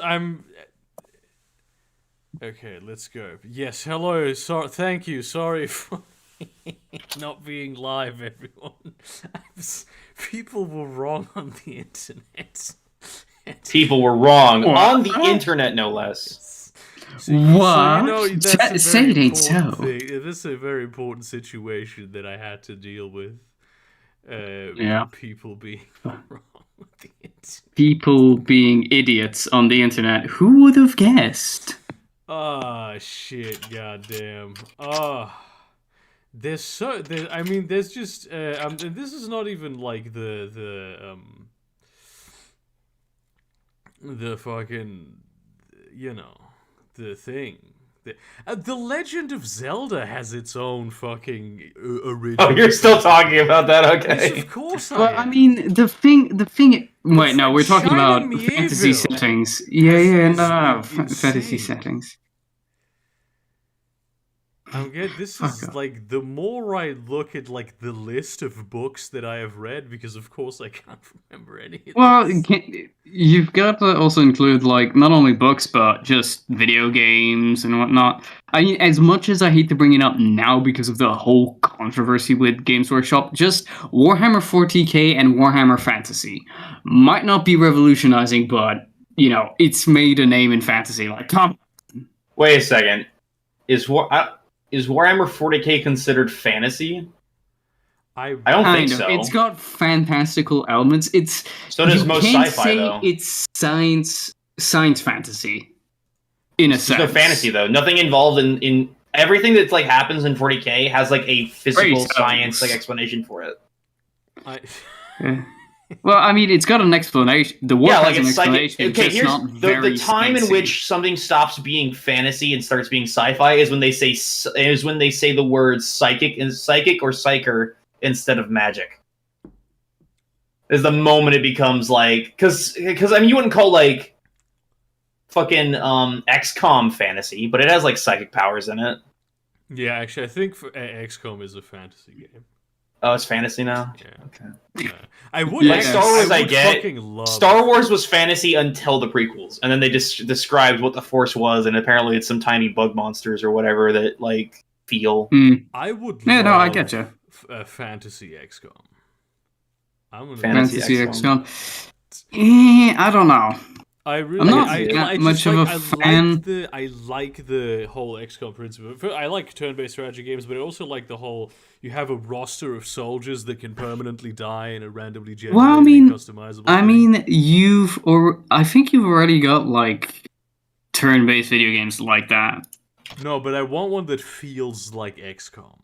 I'm okay. Let's go. Yes, hello. Thank you. Sorry for not being live, everyone. People were wrong on the internet. People were wrong What? on the internet, no less. So you What? know that's a Say very it ain't important so. thing. This is a very important situation that I had to deal with. Yeah. People being wrong on the internet. People being idiots on the internet. Who would have guessed? Ah, shit, goddamn. Ah. I mean, there's just, and this is not even like the fucking, you know, the thing. The Legend of Zelda has its own fucking original. Oh, you're still talking about that? Yes, Okay. of course I Well, am. I mean, the thing. Wait, no, we're talking China about fantasy Mieville settings. Yeah, yeah, no, fantasy insane. settings. This Fuck is off. like the more I look at like the list of books that I have read, because of course I can't remember any of Well, this. you've got to also include like not only books but just video games and whatnot. I mean, as much as I hate to bring it up now because of the whole controversy with Games Workshop, just Warhammer 40k and Warhammer Fantasy might not be revolutionizing, but it's made a name in fantasy. Like, come. Wait a second. Is Warhammer 40k considered fantasy? I I don't think Kind of. so. It's got fantastical elements. So does You most can't sci-fi, say though. it's science fantasy in a There's sense. no fantasy though. Nothing involved in everything that like happens in 40k has like a physical Great science like elements. explanation for it. I Yeah. Well, I mean, it's got an explanation. The word Yeah, has like an it's psychic. explanation, Okay, just here's not the very time in sciencey. which something stops being fantasy and starts being sci-fi is when they say the words psychic or psyker instead of magic. Is the moment it becomes like because I mean you wouldn't call like fucking XCOM fantasy, but it has like psychic powers in it. yeah, actually, I think XCOM is a fantasy game. Oh, it's fantasy now. Yeah. Okay. I would Yeah. Like Star Wars, I I would get. fucking love Star Wars was fantasy until the prequels, and then they just described what the Force was, and apparently it's some tiny bug monsters or whatever that like feel. I would Yeah, love no, I get you. A fantasy XCOM. I'm gonna Fantasy Fantasy XCOM. XCOM. I don't know. I I'm really, not see it. that I much just of like, a fan. I like the whole XCOM principle. I like turn-based strategy games, but I also like the whole you have a roster of soldiers that can permanently die in a randomly Well, I generated mean, customizable thing. I think you've already got like turn-based video games like that. No, but I want one that feels like XCOM.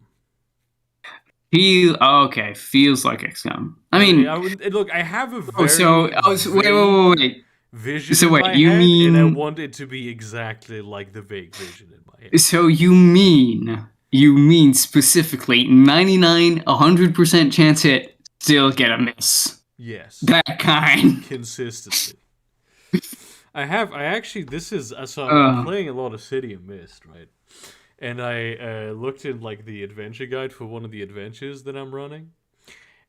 Feels like XCOM. I mean, look. I have a oh, wait. vision So in wait, my you head, and I mean want it to be exactly like the vague vision in my head. so you mean specifically 99, 100% chance hit, still get a miss. Yes, That kind. consistently. I actually, this is, so I'm playing a lot of City of Mist, right? And I looked in, like, the adventure guide for one of the adventures that I'm running.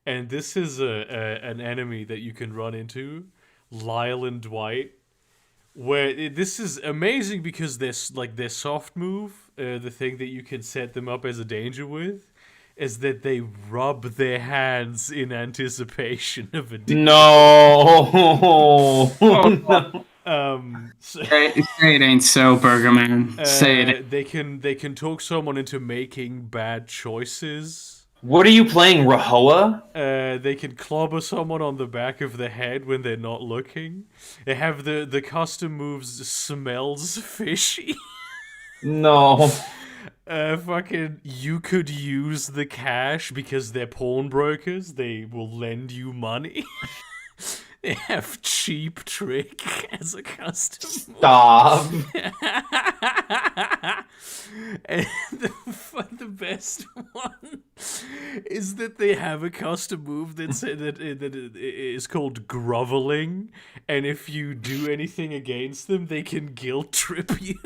And this is an enemy that you can run into, Lyle and Dwight. This is amazing because their soft move, the thing that you can set them up as a danger with, is that they rub their hands in anticipation of a danger. No. No. Say it ain't so, Burger Man. Say it. They can talk someone into making bad choices. What are you playing, Rahoa? They can clobber someone on the back of the head when they're not looking. They have the custom moves smells fishy. No. Fucking, you could use the cash because they're pawnbrokers. They will lend you money. They have cheap trick as a custom move. Stop. And the best one is that they have a custom move that is called groveling, and if you do anything against them, they can guilt trip you.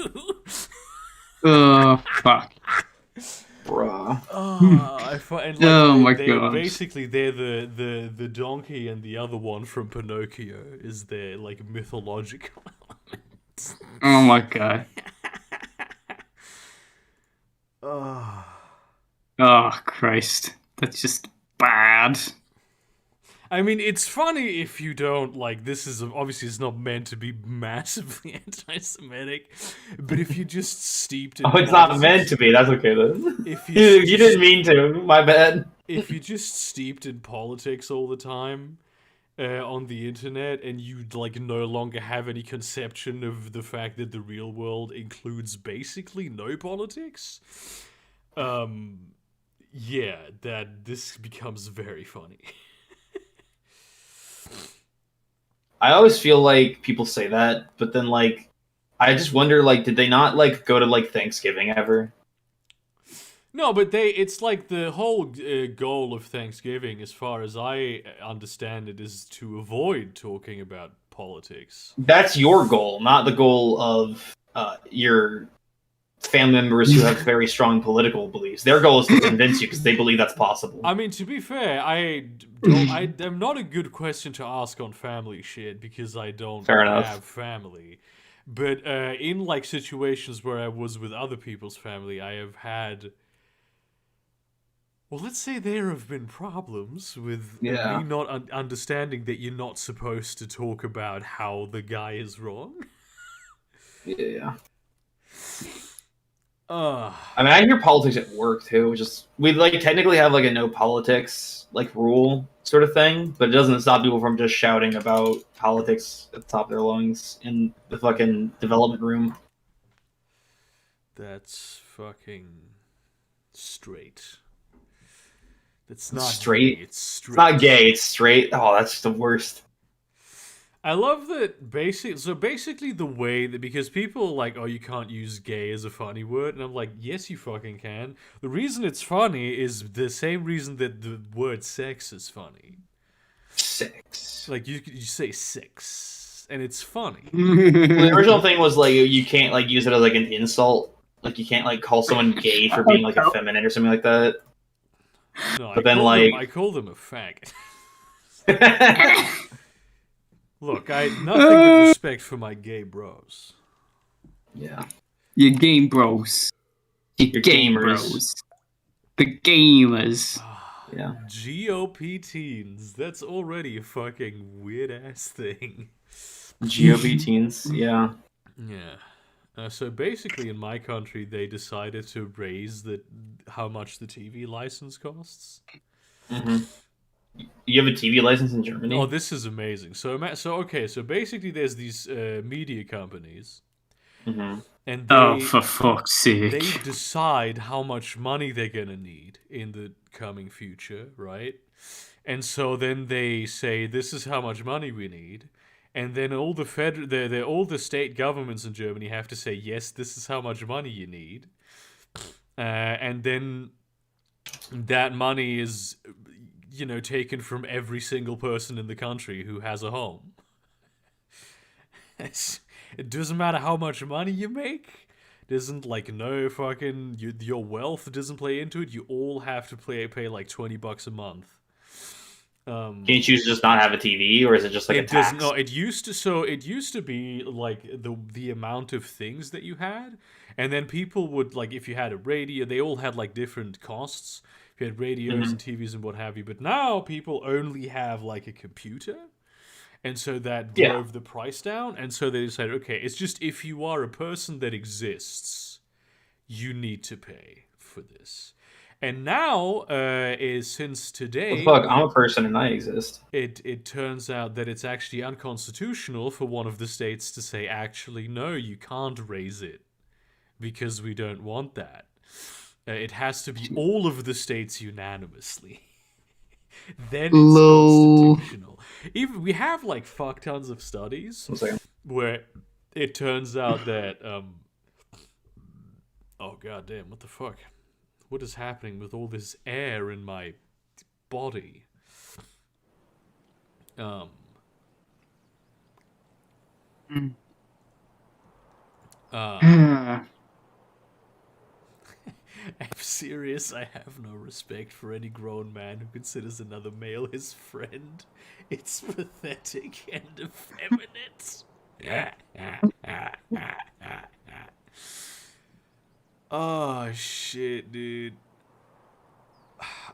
Oh, fuck. Bruh. Oh my they God. basically they're the donkey, and the other one from Pinocchio is their like mythological element. Oh my god. Oh. Oh Christ. That's just bad. I mean, it's funny if you don't like. This is obviously it's not meant to be massively anti-Semitic, but if you just steeped in Oh, it's not meant politics, to be. That's okay then. If You didn't mean to. My bad. if you just steeped in politics all the time on the internet, and you like no longer have any conception of the fact that the real world includes basically no politics, yeah, that this becomes very funny. I always feel like people say that, but then like, I just wonder like, did they not like go to like Thanksgiving ever? No, but it's like the whole goal of Thanksgiving, as far as I understand it, is to avoid talking about politics. That's your goal, not the goal of your family members who have very strong political beliefs. Their goal is to convince you because they believe that's possible. I mean, to be fair, I'm not a good question to ask on family shit because I don't Fair enough. have family. But in like situations where I was with other people's family, I have had. Well, let's say there have been problems with me not understanding that you're not supposed to talk about how the guy is wrong. Yeah. Uh, I mean, I hear politics at work too. Just we like technically have like a no politics like rule sort of thing, but it doesn't stop people from just shouting about politics at the top of their lungs in the fucking development room. that's fucking straight. That's not Straight? gay, it's straight. It's not gay, it's straight. Oh, that's the worst. I love that basically the way that, because people are like, oh, you can't use gay as a funny word, and I'm like, yes, you fucking can. The reason it's funny is the same reason that the word sex is funny. Sex. Like you say sex, and it's funny. Well, the original thing was like you can't like use it as like an insult. Like you can't like call someone gay for being like effeminate or something like that. No, But then like I call them a faggot. Look, I nothing but respect for my gay bros. yeah. Your game bros. Your game gamers. bros. The gamers. Yeah. GOP teens. That's already a fucking weird ass thing. GOP teens. Yeah. Yeah. So basically, in my country, they decided to raise how much the TV license costs. Mm-hmm. You have a TV license in Germany? Oh, this is amazing. So basically, there's these media companies, mm-hmm. and for fuck's sake, they decide how much money they're gonna need in the coming future, right? And so then they say, this is how much money we need. And then all the state governments in Germany have to say, yes, this is how much money you need. And then that money is, taken from every single person in the country who has a home. It doesn't matter how much money you make. Doesn't no fucking your wealth doesn't play into it. You all have to pay like $20 a month. Can you choose to just not have a TV, or is it just like a tax? No, it used to be like the amount of things that you had, and then people would like, if you had a radio, they all had like different costs. If you had radios and TVs and what have you, but now people only have like a computer, and so that drove the price down. And so they decided, okay, it's just if you are a person that exists, you need to pay for this. And now, since today, well, fuck, I'm a person and I exist. It turns out that it's actually unconstitutional for one of the states to say, actually, no, you can't raise it because we don't want that. It has to be all of the states unanimously. Then it's constitutional. Even we have like fuck tons of studies where it turns out that oh goddamn, what the fuck? What is happening with all this air in my body? I'm serious. I have no respect for any grown man who considers another male his friend. It's pathetic and effeminate. Oh shit, dude.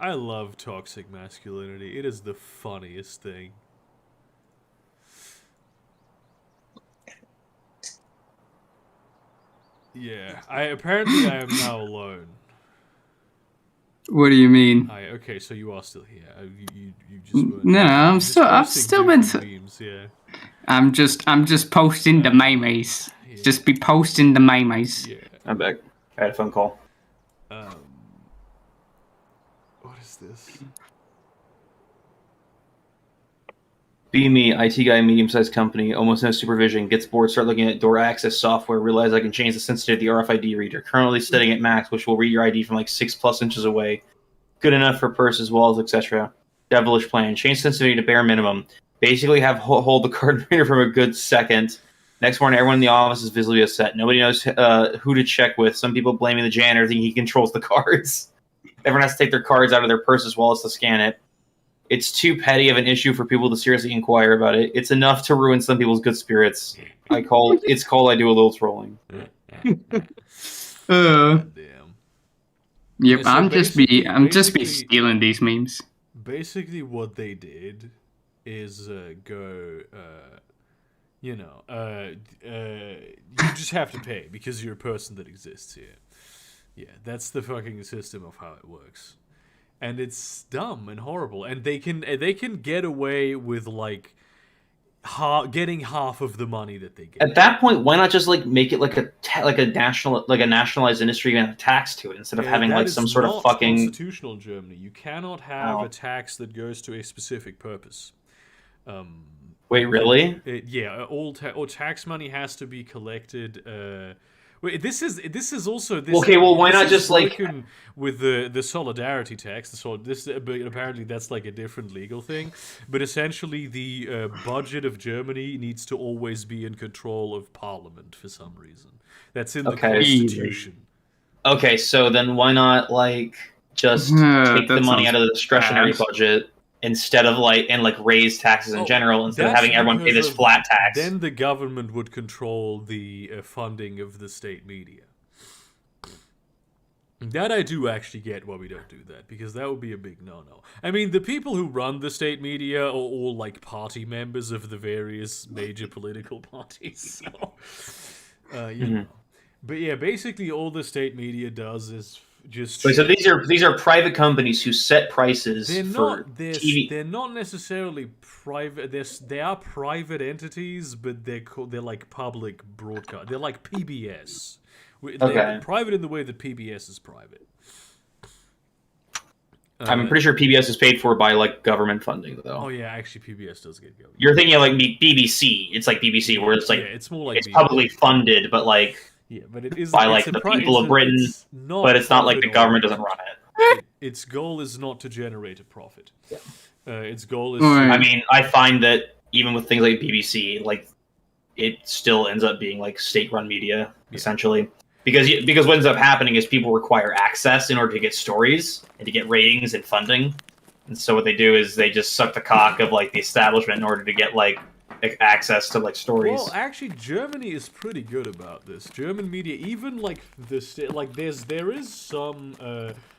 I love toxic masculinity. It is the funniest thing. Yeah, apparently I am now alone. What do you mean? Okay, so you are still here. You just weren't. No, You're just I've posting still been. memes. Yeah. I'm just posting the memes. Yeah. Just be posting the memes. Yeah. I'm back. I had a phone call. What is this? Be me, IT guy, medium-sized company, almost no supervision, gets bored, start looking at door access software, realize I can change the sensitivity of the RFID reader. Currently setting at max, which will read your ID from like 6+ inches away. Good enough for purses, walls, etc. Devilish plan. Change sensitivity to bare minimum. Basically have hold the card reader from a good second. Next morning, everyone in the office is visibly upset. Nobody knows who to check with. Some people blaming the janitor, thinking he controls the cards. Everyone has to take their cards out of their purses, wallets to scan it. It's too petty of an issue for people to seriously inquire about it. It's enough to ruin some people's good spirits. It's called I do a little trolling. Damn. Yep, Yeah, so I'm just basically- stealing these memes. Basically, what they did is go. You just have to pay because you're a person that exists here. Yeah, that's the fucking system of how it works. And it's dumb and horrible, and they can get away with like getting half of the money that they get. At that point, why not just like make it like a nationalized industry and a tax to it instead of having That like is some sort of not fucking constitutional in Germany. You cannot have a tax that goes to a specific purpose. Wait, really? All tax money has to be collected. Wait, this is also this. Okay, well, why this not is just, like- broken with the solidarity tax? But apparently that's like a different legal thing. But essentially, the budget of Germany needs to always be in control of Parliament for some reason. That's in the Okay. Constitution. Okay, so then why not like just take the that money out sounds of the discretionary bad. budget instead of like raise taxes in general instead of That's having everyone pay because this of- flat tax? Then the government would control the funding of the state media. That I do actually get why we don't do that, because that would be a big no-no. I mean, the people who run the state media are all like party members of the various major political parties. So, you know. But yeah, basically all the state media does is just. Wait, so these are private companies who set prices They're for not. TV. They're not necessarily private. They are private entities, but they're like public broadcast. They're like PBS. They're Okay. private in the way that PBS is private. I'm pretty sure PBS is paid for by like government funding though. Oh yeah, actually PBS does get government. You're thinking of like BBC. It's like BBC where it's like Yeah, it's more like it's BBC. publicly funded, but like Yeah, but it is by, it's like, a the pri- people it's of a- Britain, not but it's not like the profit government oriented. doesn't run it. Its goal is not to generate a profit. Its goal is. Right. I mean, I find that even with things like BBC, like it still ends up being like state-run media essentially, because what ends up happening is people require access in order to get stories and to get ratings and funding, and so what they do is they just suck the cock of like the establishment in order to get like access to like stories. Well, actually, Germany is pretty good about this. German media, even like there is some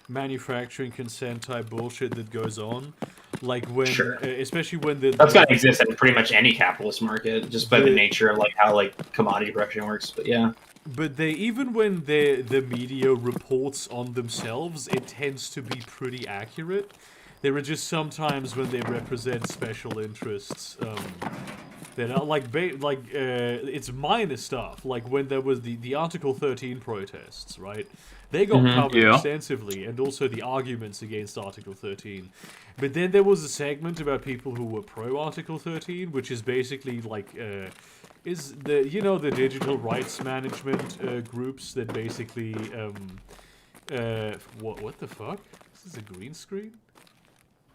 manufacturing consent type bullshit that goes on, like when, Sure. Especially when That's gonna exist in pretty much any capitalist market, just by the nature of like how like commodity production works. But yeah. But even when the media reports on themselves, it tends to be pretty accurate. There are just some times when they represent special interests that are it's minor stuff. Like when there was the Article 13 protests, right? They got covered extensively, and also the arguments against Article 13. But then there was a segment about people who were pro Article 13, which is basically like is the the digital rights management groups that basically what the fuck? This is a green screen?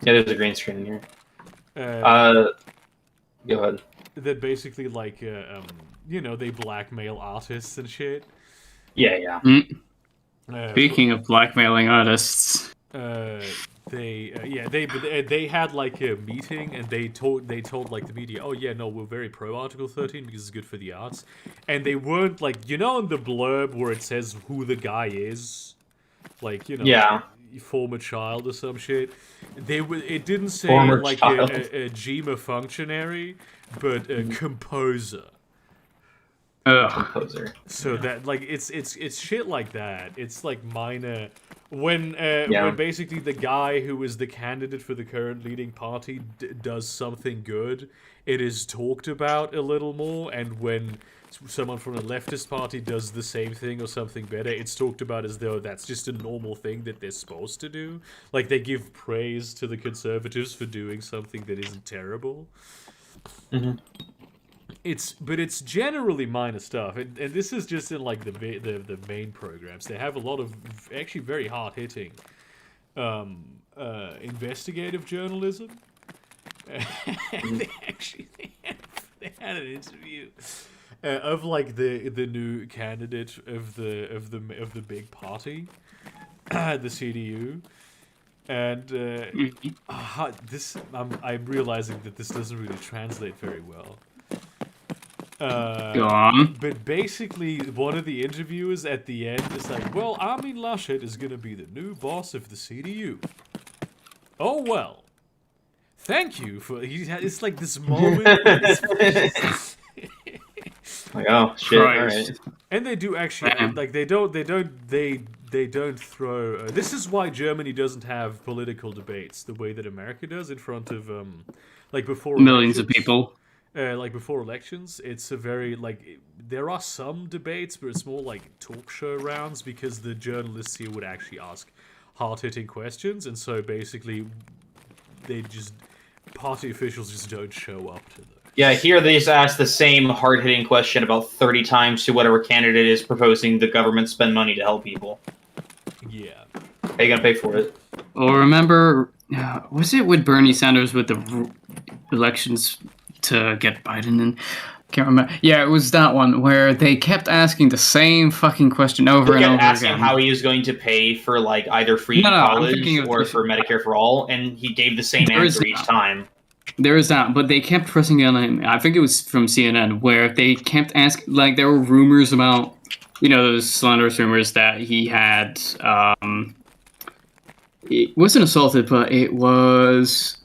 Yeah, there's a green screen here. Go ahead. That basically like they blackmail artists and shit. Yeah. Speaking of blackmailing artists, Well, they had like a meeting and they told like the media, oh yeah, no, we're very pro Article 13 because it's good for the arts, and they weren't like, in the blurb where it says who the guy is, like Yeah. former child or some shit. It didn't say Former like child. a GEMA functionary, but a composer. Composer. So that like it's shit like that. It's like minor when basically the guy who is the candidate for the current leading party does something good, it is talked about a little more, and when someone from a leftist party does the same thing or something better, it's talked about as though that's just a normal thing that they're supposed to do. Like they give praise to the conservatives for doing something that isn't terrible. Mm-hmm. It's generally minor stuff, and this is just in like the main programs. They have a lot of actually very hard hitting investigative journalism. They had an interview of like the new candidate of the big party, the CDU. And I'm realizing that this doesn't really translate very well. Go on. But basically, one of the interviewers at the end is like, well, Armin Laschet is going to be the new boss of the CDU. Oh, well. Thank you for... It's like this moment... Like, oh, shit, alright. And they do actually... Like, they don't throw... this is why Germany doesn't have political debates the way that America does in front of... like, before millions elections. Of people. Like before elections, it's a very like there are some debates, but it's more like talk show rounds because the journalists here would actually ask hard-hitting questions, and so basically party officials just don't show up to them. Yeah, here they just ask the same hard-hitting question about 30 times to whatever candidate is proposing the government spend money to help people. Yeah. How are you gonna pay for it? Well, remember, was it with Bernie Sanders with the elections to get Biden in? Can't remember. Yeah, it was that one where they kept asking the same fucking question over and over asking again. How he was going to pay for like either free college or for Medicare for all, and he gave the same answer each time. There is that, but they kept pressing on him. I think it was from CNN where they kept asking, like there were rumors about, those slanderous rumors that he had. It wasn't assaulted, but it was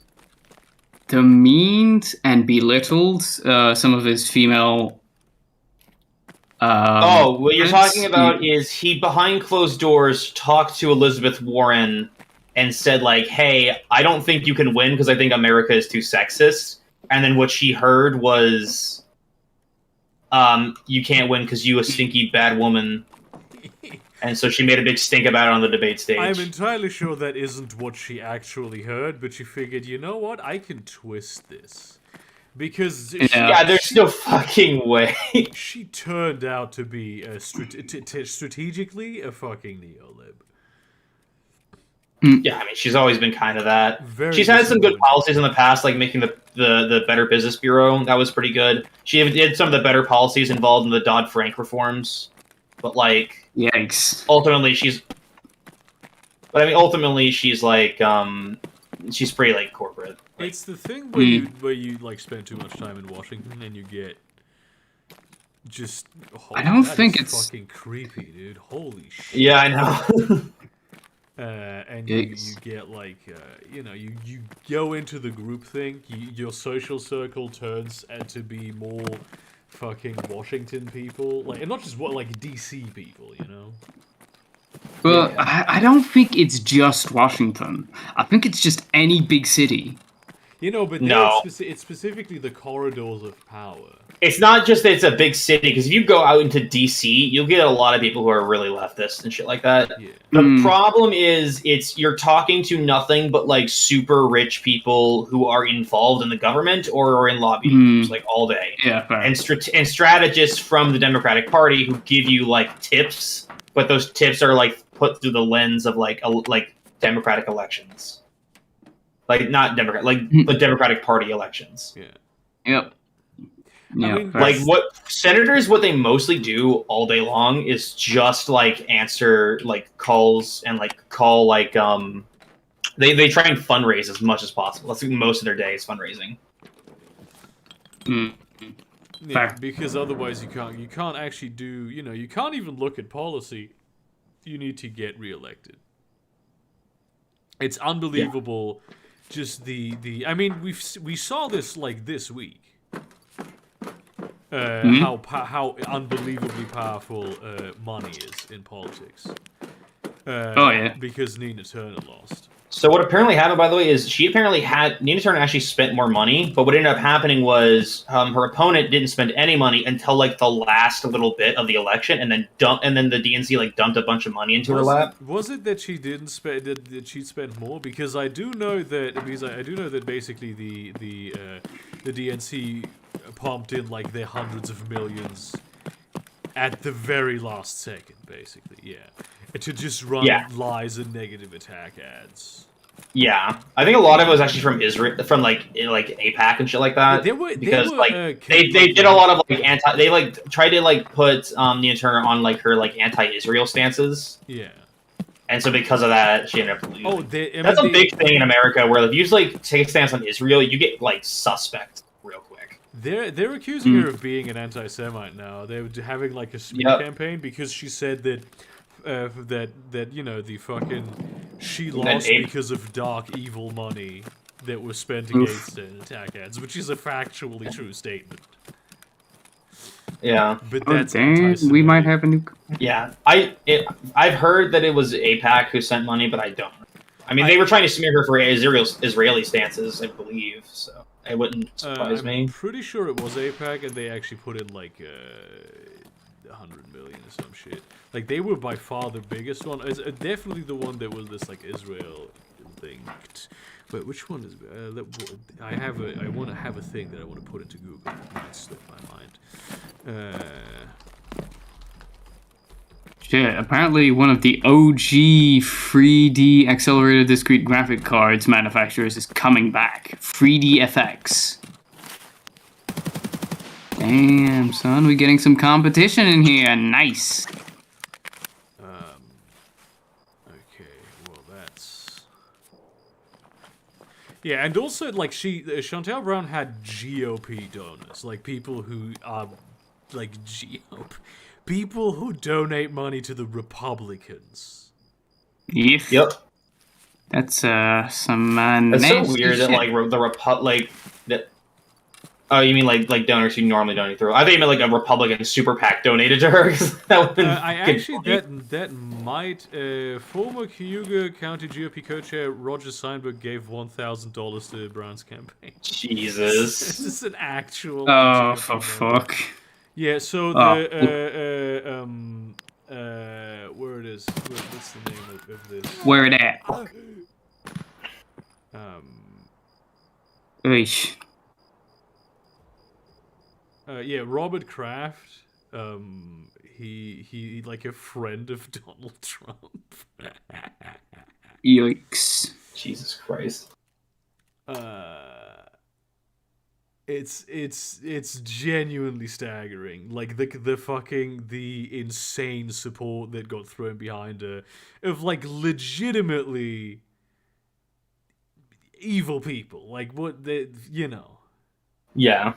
demeaned and belittled some of his female. What you're talking about is he behind closed doors talked to Elizabeth Warren and said like, "Hey, I don't think you can win because I think America is too sexist." And then what she heard was, "You can't win because you a stinky bad woman." And so she made a big stink about it on the debate stage. I'm entirely sure that isn't what she actually heard, but she figured, you know what, I can twist this. Because there's no fucking way. She turned out to be strategically a fucking neolib. Yeah, I mean, she's always been kind of that. She's had some good policies in the past, like making the Better Business Bureau. That was pretty good. She did some of the better policies involved in the Dodd-Frank reforms. But like, yikes! Ultimately, she's like, she's pretty like corporate. Like, it's the thing where you like spend too much time in Washington and you get just. I don't think it's fucking creepy, dude. Holy shit! Yeah, I know. And you get like, you go into the groupthink. Your social circle turns to be more fucking Washington people, like, and not just DC people, Well, yeah. I don't think it's just Washington. I think it's just any big city. But no. It's specifically the corridors of power. It's not just that it's a big city, because if you go out into DC, you'll get a lot of people who are really leftist and shit like that. Yeah. The problem is, you're talking to nothing but like super rich people who are involved in the government or are in lobbying groups like all day. Yeah, fair. And strategists from the Democratic Party who give you like tips, but those tips are like put through the lens of like Democratic elections. Like not Democrat, like the Democratic Party elections. Yeah. Yep. Yeah, I mean, like what they mostly do all day long is just like answer like calls and like call like They try and fundraise as much as possible. That's most of their day is fundraising. Yeah, because otherwise you can't actually do, you can't even look at policy. You need to get reelected. It's unbelievable. Yeah. Just the I mean, we saw this like this week. How unbelievably powerful money is in politics. Because Nina Turner lost. So what apparently happened, by the way, is Nina Turner actually spent more money, but what ended up happening was her opponent didn't spend any money until like the last little bit of the election, and then the DNC like dumped a bunch of money into her lap. Was it that she didn't spend? Did she spend more? Because I do know that basically the DNC pumped in like their hundreds of millions at the very last second, basically, to just run lies and negative attack ads. Yeah, I think a lot of it was actually from Israel, from like AIPAC and shit like that. They did a lot of like they tried to put Nina Turner on like her like anti-Israel stances. Yeah. And so because of that, she ended up losing. Oh, that's a big thing in America, where if you just take a stance on Israel, you get like suspect real quick. They're accusing her of being an anti-Semite now. They're having like a smear campaign because she said that the fucking she lost because of dark evil money that was spent against attack ads, which is a factually true statement. Yeah, but that's we might have a new. Yeah, I've heard that it was AIPAC who sent money, but I don't. I mean, they were trying to smear her for Israeli stances, I believe. So it wouldn't surprise me. I'm pretty sure it was AIPAC, and they actually put in like 100 million or some shit. Like, they were by far the biggest one. It's definitely the one that was this, like, Israel linked. Wait, which one is... I want to have a thing that I want to put into Google that might slip my mind. Shit, apparently one of the OG 3D accelerated discrete graphic cards manufacturers is coming back. 3DFX. Damn, son, we're getting some competition in here. Nice. Yeah, and also, like, Chantal Brown had GOP donors, like, people who are, like, people who donate money to the Republicans. Yep. That's, some, That's so weird that, like, that... Oh, you mean like donors who normally donate through? I think you meant like a Republican super PAC donated to her. That might former Cayuga County GOP co-chair Roger Steinberg gave $1,000 to Brown's campaign. Jesus, this is an actual. Oh, for fuck. Yeah. So the where it is? What's the name of this? Where it at? Eesh. Yeah, Robert Kraft. He like a friend of Donald Trump. Yikes! Jesus Christ. It's genuinely staggering. Like the insane support that got thrown behind her of like legitimately evil people. Like what they, Yeah.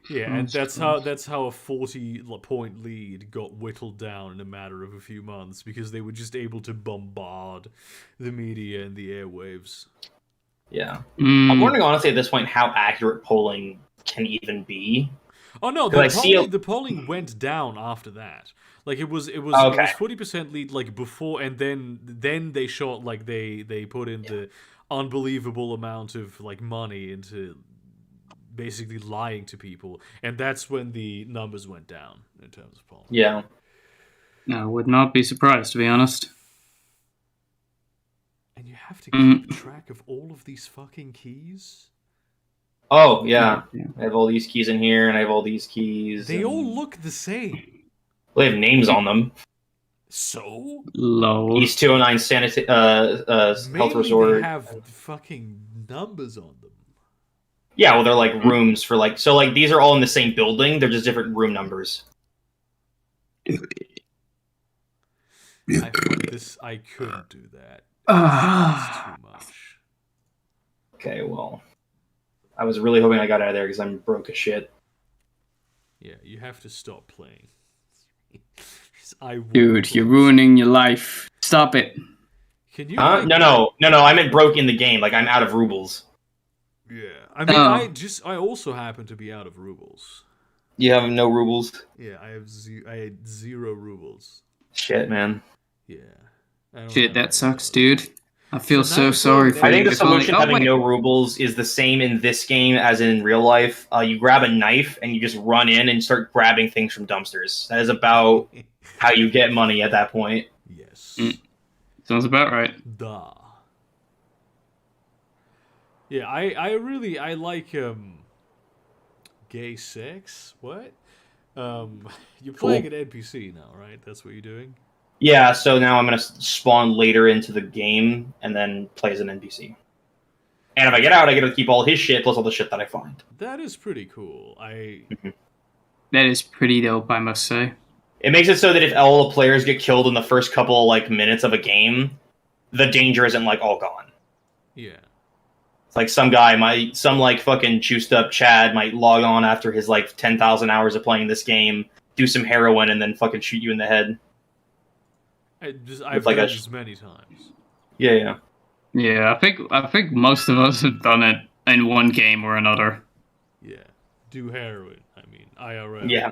Yeah, and that's how a 40-point lead got whittled down in a matter of a few months because they were just able to bombard the media and the airwaves. Yeah. I'm wondering honestly at this point how accurate polling can even be. Oh no, the polling went down after that. Like it was 40% lead like before, and then they shot like they put in the unbelievable amount of like money into basically lying to people, and that's when the numbers went down in terms of polling. Yeah. I would not be surprised, to be honest. And you have to keep track of all of these fucking keys? Oh, yeah. I have all these keys in here, and I have all these keys. They all look the same. They have names on them. So? Low. East 209 Health Resort. They have fucking numbers on them. Yeah, well, they're like rooms for like... So, like, these are all in the same building. They're just different room numbers. I couldn't do that. It's too much. Okay, well, I was really hoping I got out of there because I'm broke as shit. Yeah, you have to stop playing. Dude, you're ruining your life. Stop it. Can you? No. I meant broke in the game. Like I'm out of rubles. Yeah, I mean, I also happen to be out of rubles. You have no rubles? Yeah, I had 0 rubles. Shit, man. Yeah. Shit, that sucks, dude. I feel so sorry for you. I think the solution to having no rubles is the same in this game as in real life. You grab a knife and you just run in and start grabbing things from dumpsters. That is about how you get money at that point. Yes. Sounds about right. Duh. Yeah, I like gay sex. What? You're playing an NPC now, right? That's what you're doing? Yeah, so now I'm going to spawn later into the game and then play as an NPC. And if I get out, I get to keep all his shit plus all the shit that I find. That is pretty cool. That is pretty dope, I must say. It makes it so that if all the players get killed in the first couple minutes of a game, the danger isn't all gone. Yeah. It's like some fucking juiced up Chad might log on after his 10,000 hours of playing this game, do some heroin, and then fucking shoot you in the head. I've done this many times. Yeah. Yeah, I think most of us have done it in one game or another. Yeah. Do heroin. I mean, IRL. Yeah.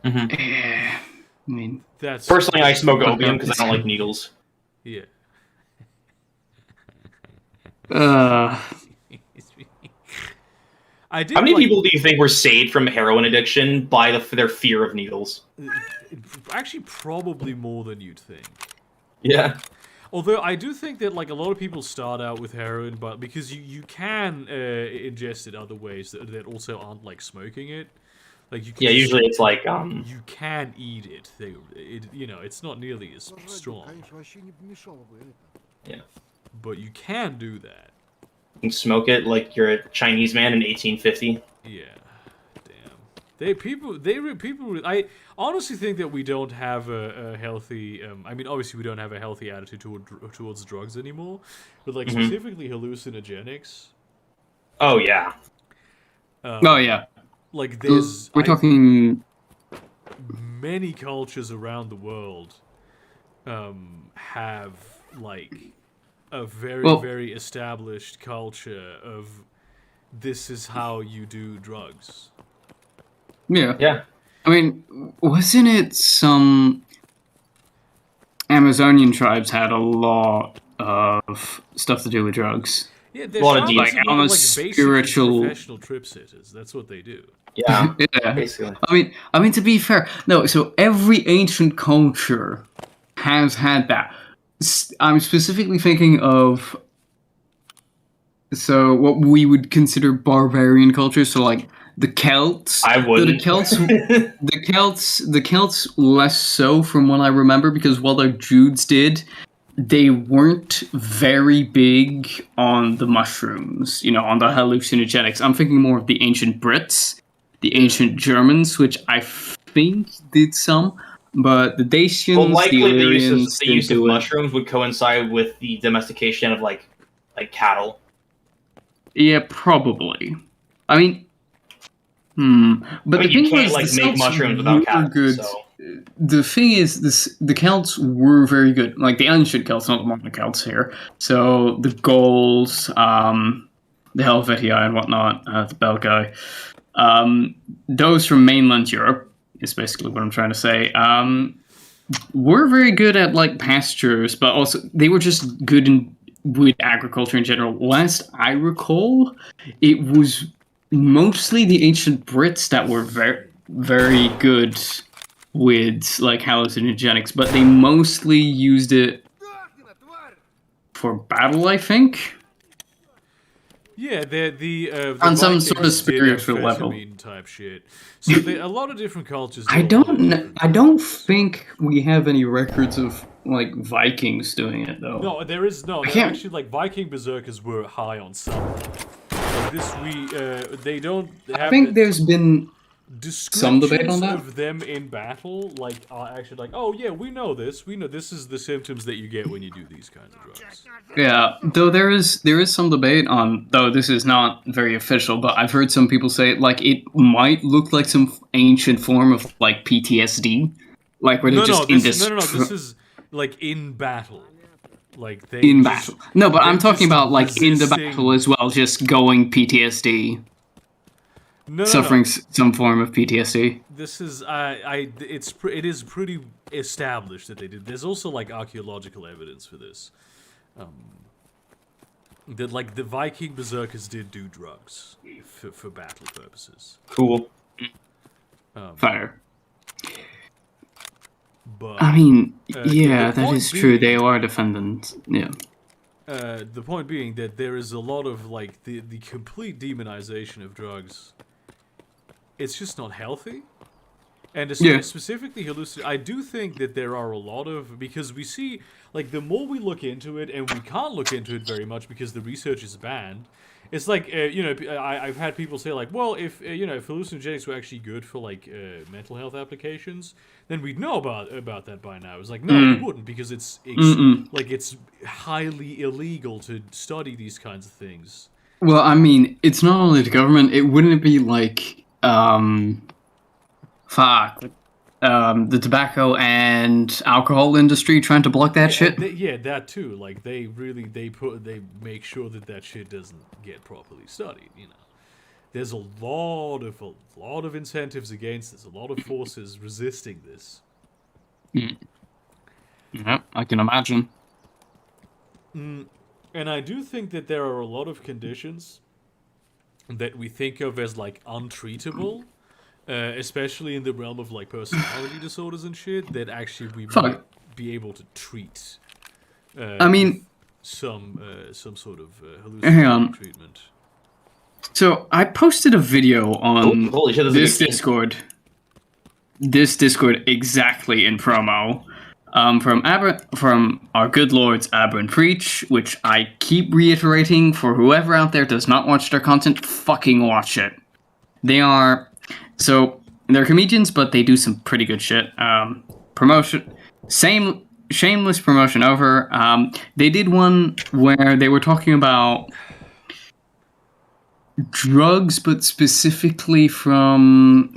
Mm-hmm. Yeah. I mean, personally, I smoke opium because I don't like needles. Yeah. How many people do you think were saved from heroin addiction by their fear of needles? Actually, probably more than you'd think. Yeah. Although I do think that a lot of people start out with heroin, but because you can ingest it other ways that also aren't smoking it. Usually it's you can eat it. It's not nearly as strong. Yeah. But you can do that. You can smoke it like you're a Chinese man in 1850. Yeah. I honestly think that we don't have a healthy. I mean, obviously, we don't have a healthy attitude towards drugs anymore. But specifically hallucinogenics. Oh yeah. yeah. There's. We're talking. Many cultures around the world, have a very established culture of this is how you do drugs. Yeah. I mean, wasn't it some Amazonian tribes had a lot of stuff to do with drugs? Yeah, they're a lot of almost spiritual professional trip sitters. That's what they do. Yeah, yeah. Basically. I mean, to be fair, no. So every ancient culture has had that. I'm specifically thinking of what we would consider barbarian cultures. So the Celts. I wouldn't. The Celts less so from what I remember, because while the Druids did, they weren't very big on the mushrooms, on the hallucinogenics. I'm thinking more of the ancient Brits, the ancient Germans, which I think did some, but the Dacians, likely the Illyrians, the use of mushrooms would coincide with the domestication of cattle. Yeah, probably. I mean, but the thing can't was, the make mushrooms without cattle. Good. So. The thing is, the Celts were very good. The ancient Celts, not the modern Celts here. So the Gauls, the Helvetii and whatnot, the Belgae, those from mainland Europe is basically what I'm trying to say. Were very good at pastures, but also they were just good with agriculture in general. Last I recall, it was mostly the ancient Brits that were very, very good with hallucinogenics, but they mostly used it for battle, I think. Yeah, the on some sort of spiritual level type shit. So a lot of different cultures. I don't think we have any records of Vikings doing it though. No, there is no. Actually, Viking berserkers were high on some. They don't. I think there's been some debate on descriptions that. of them in battle, like, are actually like, oh yeah, we know this. We know this is the symptoms that you get when you do these kinds of drugs. Yeah, though there is some debate on, though this is not very official, but I've heard some people say like it might look like some ancient form of like PTSD, like where they're just This is like in battle. Like they in just, battle. No, but I'm them talking just about like in the resisting- battle as well, just going PTSD, suffering some form of PTSD. This is it is pretty established that they did. There's also like archaeological evidence for this. That like the Viking berserkers did do drugs for battle purposes. Cool. Fire. But I mean, the yeah, that point is true. They being- are defendants. Yeah. The point being that there is a lot of like the complete demonization of drugs. It's just not healthy. And specifically hallucination, I do think that there are a lot of, because we see, like, the more we look into it, and we can't look into it very much because the research is banned, it's like, I've had people say, like, well, if hallucinogenics were actually good for, like, mental health applications, then we'd know about that by now. It's like, no, we wouldn't, because it's highly illegal to study these kinds of things. Well, I mean, it's not only the government. It wouldn't be like, the tobacco and alcohol industry trying to block that shit. That too. Like they make sure that shit doesn't get properly studied. You know, there's a lot of incentives against this. A lot of forces resisting this. Yeah, I can imagine. And I do think that there are a lot of conditions that we think of as like untreatable. Especially in the realm of like personality disorders and shit, that actually we might be able to treat. I mean, some sort of hallucinatory treatment. So I posted a video on holy shit, this Discord. This Discord exactly in promo. From our good lords Abra and Preach, which I keep reiterating for whoever out there does not watch their content, fucking watch it. They're comedians, but they do some pretty good shit. Shameless promotion over. They did one where they were talking about drugs, but specifically from...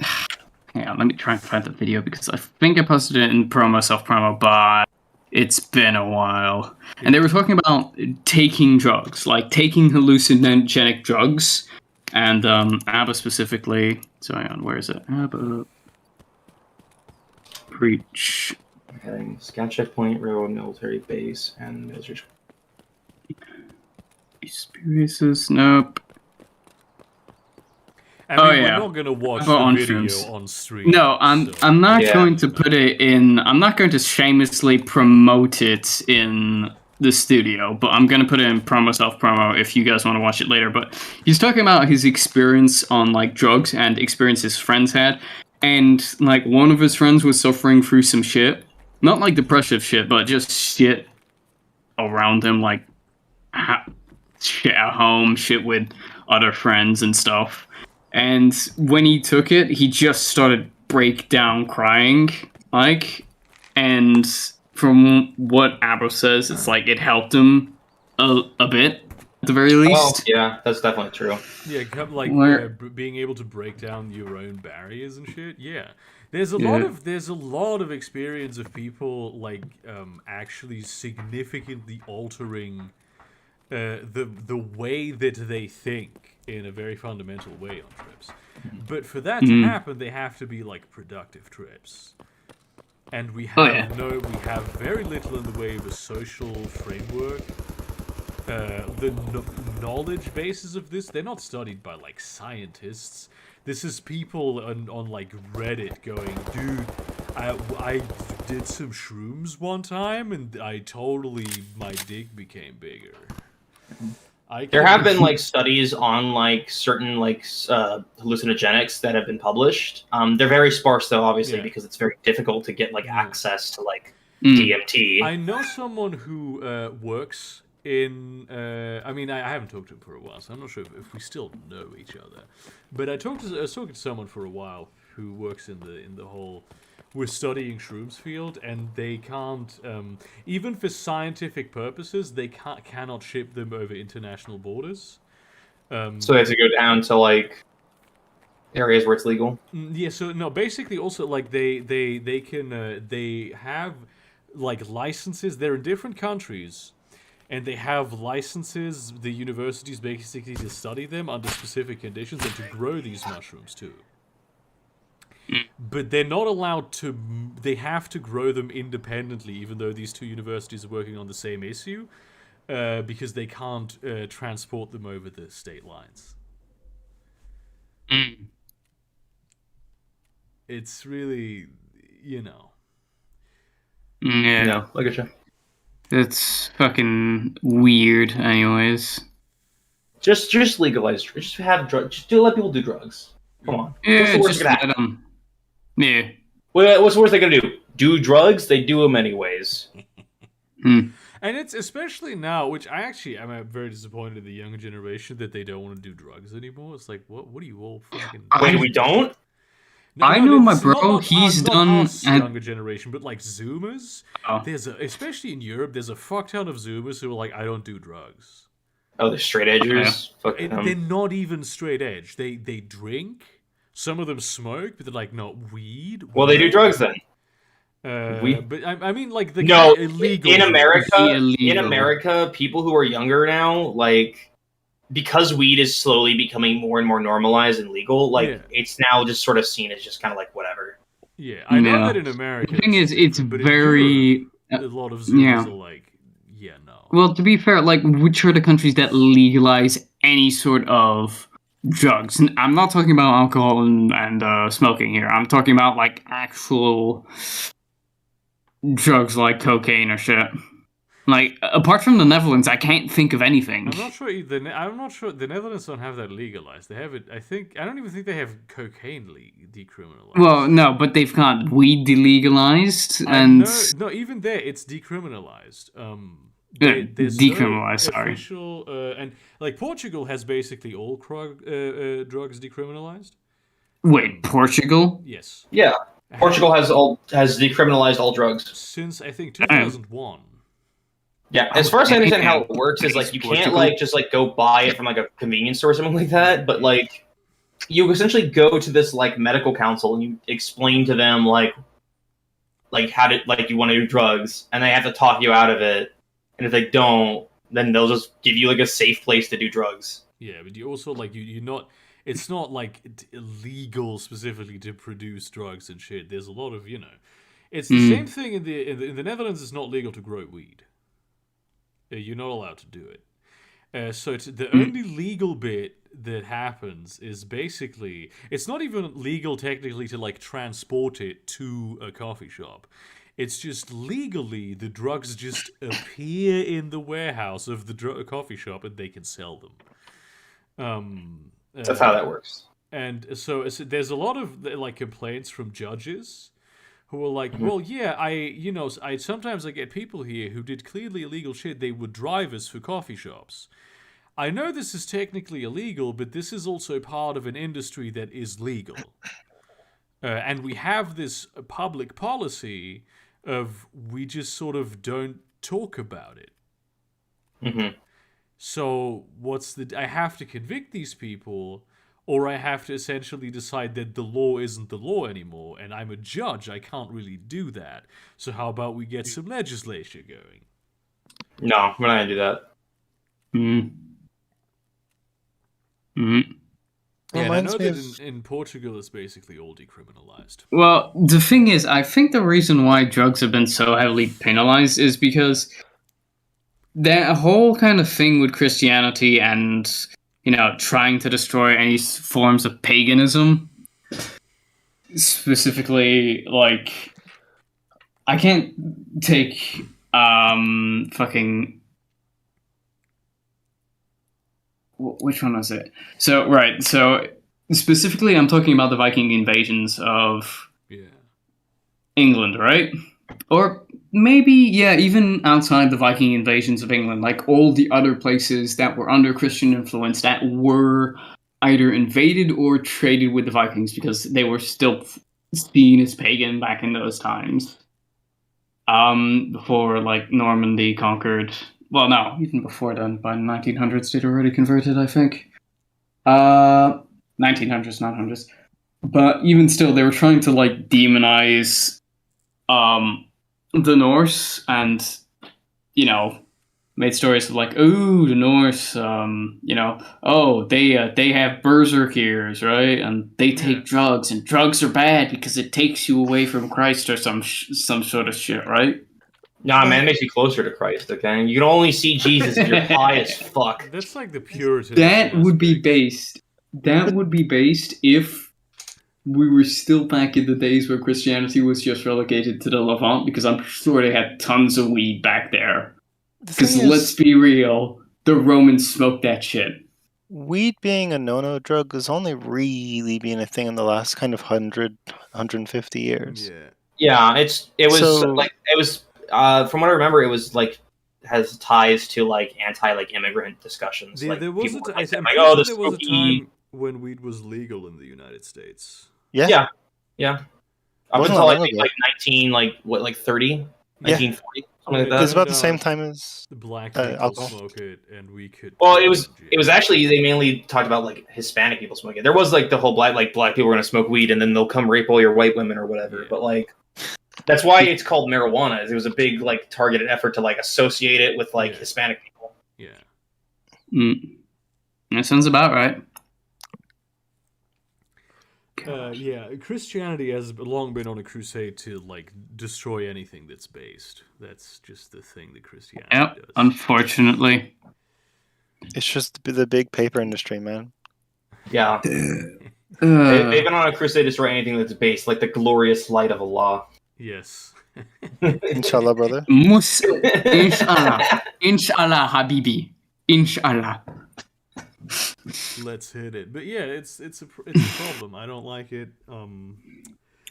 Hang on, let me try and find the video, because I think I posted it in self-promo, but it's been a while. And they were talking about taking drugs, like taking hallucinogenic drugs. And ABBA specifically. So hang on, where is it? ABBA. Preach. Okay, scout checkpoint, railroad, military base, and military. Experiences. Nope. I mean, we're not gonna watch the video on stream. No, I'm not going to put it in. I'm not going to shamelessly promote it in the studio, but I'm gonna put it in self-promo if you guys want to watch it later. But he's talking about his experience on like drugs and experience his friends had, and like one of his friends was suffering through some shit, not like depressive shit, but just shit around him, like shit at home, shit with other friends and stuff. And when he took it, he just started break down crying, like, and from what Abro says, it's like it helped him a bit, at the very least. Oh, yeah, that's definitely true. Yeah, like being able to break down your own barriers and shit. Yeah, there's a lot of experience of people like actually significantly altering the way that they think in a very fundamental way on trips. But for that to happen, they have to be like productive trips. And we have we have very little in the way of a social framework. The knowledge bases of this, they're not studied by like scientists. This is people on like Reddit going, dude, I did some shrooms one time and my dick became bigger. There have been like studies on like certain like hallucinogenics that have been published. They're very sparse though, obviously, because it's very difficult to get like access to like DMT. I know someone who works in. I mean, I haven't talked to him for a while, so I'm not sure if we still know each other. But I was talking to someone for a while who works in the whole we're studying shrooms field, and they can't even for scientific purposes they cannot ship them over international borders. So they have to go down to like areas where it's legal. Yeah, so no, basically also like they can they have like licenses. They're in different countries, and they have licenses. The universities basically to study them under specific conditions and to grow these mushrooms too. But they're not allowed to. They have to grow them independently, even though these two universities are working on the same issue, because they can't transport them over the state lines. It's really, you know. Yeah. No, I get you. It's fucking weird, anyways. Just legalize. Just have drugs. Just let people do drugs. Come on. Yeah, What's the worst just that can let happen? 'em. Yeah. What's the worst they gonna do? Do drugs? They do them anyways. Hmm. And it's especially now, which I actually am very disappointed in the younger generation that they don't want to do drugs anymore. It's like, what are you all fucking? Wait, we don't? I know my it's bro, he's not done us at- younger generation, but like Zoomers. Oh. Especially in Europe, there's a fuck ton of Zoomers who are like, I don't do drugs. Oh, the straight edgers. Fuck them. They're not even straight edge. They drink. Some of them smoke, but they're like, no, weed. Well, they do drugs then. But I mean, like the No, illegal in drugs. America. Illegal. In America, people who are younger now, like, because weed is slowly becoming more and more normalized and legal, like, Yeah. it's now just sort of seen as just kind of like whatever. Yeah, I know Yeah. that in America. The thing is, it's different, but in very. Europe, a lot of Zoomers yeah. are like, yeah, no. Well, to be fair, like, which are the countries that legalize any sort of drugs? And I'm not talking about alcohol and smoking here. I'm talking about, like, actual drugs like cocaine or shit. Like, apart from the Netherlands, I can't think of anything. I'm not sure. I'm not sure the Netherlands don't have that legalized. They have it. I don't even think they have cocaine decriminalized. Well, no, but they've got weed delegalized, I and know- no, even there it's decriminalized. Yeah, There's decriminalized, no sorry. official, and like Portugal has basically all drugs decriminalized. wait, Portugal? Yes, Yeah, Portugal has decriminalized all drugs. since I think 2001. Yeah, as far as I understand how it works is like you can't Portugal. like just like go buy it from like a convenience store or something like that, but like you essentially go to this like medical council and you explain to them like how to like you want to do drugs, and they have to talk you out of it, and if they don't, then they'll just give you like a safe place to do drugs. Yeah, but you also like you're not. It's not like illegal specifically to produce drugs and shit. There's a lot of It's the same thing in the Netherlands. It's not legal to grow weed. You're not allowed to do it. So the only legal bit that happens is basically it's not even legal technically to like transport it to a coffee shop. It's just legally the drugs just appear in the warehouse of the coffee shop and they can sell them. That's how that works. And so there's a lot of like complaints from judges who are like, well, yeah, I sometimes I get people here who did clearly illegal shit. They were drivers for coffee shops. I know this is technically illegal, but this is also part of an industry that is legal. And we have this public policy of we just sort of don't talk about it. Mm-hmm. So I have to convict these people, or I have to essentially decide that the law isn't the law anymore, and I'm a judge, I can't really do that. So how about we get some legislation going? No, we're not gonna do that. Yeah, and I know Reminds me that in Portugal it's basically all decriminalized. Well, the thing is, I think the reason why drugs have been so heavily penalized is because that whole kind of thing with Christianity and, trying to destroy any forms of paganism. Specifically, like, I can't take, which one was it? So specifically I'm talking about the Viking invasions of England, right? Or maybe, even outside the Viking invasions of England, like all the other places that were under Christian influence that were either invaded or traded with the Vikings because they were still seen as pagan back in those times. Before like Normandy conquered. Well, no, even before then. By 1900s, they'd already converted, I think. 1900s, 900s. But even still, they were trying to like demonize the Norse, and made stories of like, oh, the Norse, oh, they have berserkers, right? And they take drugs, and drugs are bad because it takes you away from Christ or some sort of shit, right? Nah, man, it makes you closer to Christ, okay? You can only see Jesus if you're high as fuck. That's like the Puritan. That would be based if we were still back in the days where Christianity was just relegated to the Levant, because I'm sure they had tons of weed back there. Because let's be real, the Romans smoked that shit. Weed being a no-no drug has only really been a thing in the last kind of 150 years. Yeah, it was from what I remember, it was like has ties to like anti-immigrant discussions. Yeah, like, there was people a time when weed was legal in the United States. Yeah. Up until I think like 1940, 1940. Like that. It's about the same time as the black people smoke it, and we could. Well, it was actually they mainly talked about like Hispanic people smoking it. There was like the whole black people were gonna smoke weed, and then they'll come rape all your white women or whatever. But like, that's why it's called marijuana. It was a big like targeted effort to like associate it with like Hispanic people. Yeah, that sounds about right. Christianity has long been on a crusade to like destroy anything that's based. That's just the thing that Christianity does. Unfortunately. It's just the big paper industry, man. Yeah. They've been on a crusade to destroy anything that's based, like the glorious light of Allah. Yes. Inshallah, brother. Inshallah. Inshallah, Habibi. Inshallah. Let's hit it. But yeah, it's a problem. I don't like it.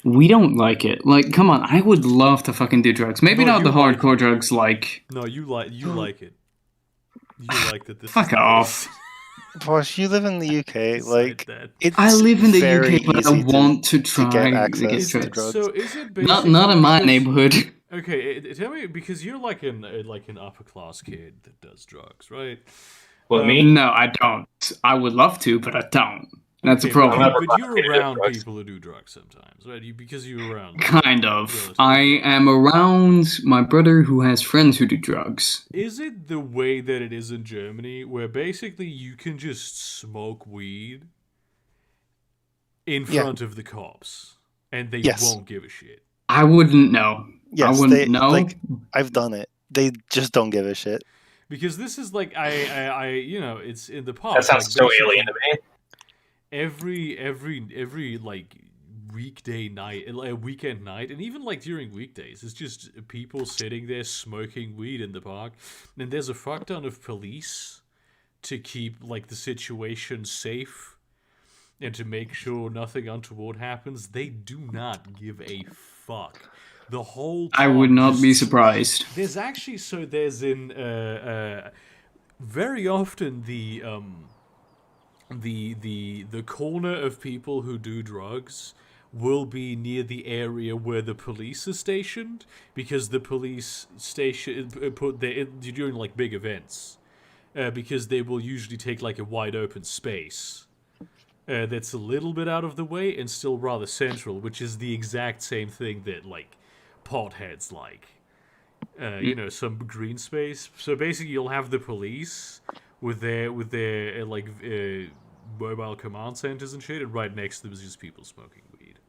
We don't like it. Like, come on, I would love to fucking do drugs. Maybe not the hardcore drugs like... No, you like it. You like that this Fuck off. Boss, you live in the UK. Like, I live in the UK, but I want to try to get access to drugs. So is it not in my neighborhood. Okay, tell me, because you're like an upper class kid that does drugs, right? What, me? No, I don't. I would love to, but I don't. That's a problem. But you're around people who do drugs sometimes, right? Because you're around. Kind of. I am around my brother who has friends who do drugs. Is it the way that it is in Germany, where basically you can just smoke weed in front of the cops, and they won't give a shit? I wouldn't know. Yes, I wouldn't know. Like, I've done it. They just don't give a shit. Because this is like I it's in the past. That sounds so alien to me. Every like weekend night, and even like during weekdays, it's just people sitting there smoking weed in the park, and there's a fuck ton of police to keep like the situation safe and to make sure nothing untoward happens. They do not give a fuck. The whole time, I would not be surprised. There's very often the corner of people who do drugs will be near the area where the police are stationed, because the police station put there during like big events, because they will usually take like a wide open space that's a little bit out of the way and still rather central, which is the exact same thing that like potheads like. Some green space. So basically, you'll have the police with their mobile command centers and shit, and right next to them is just people smoking weed.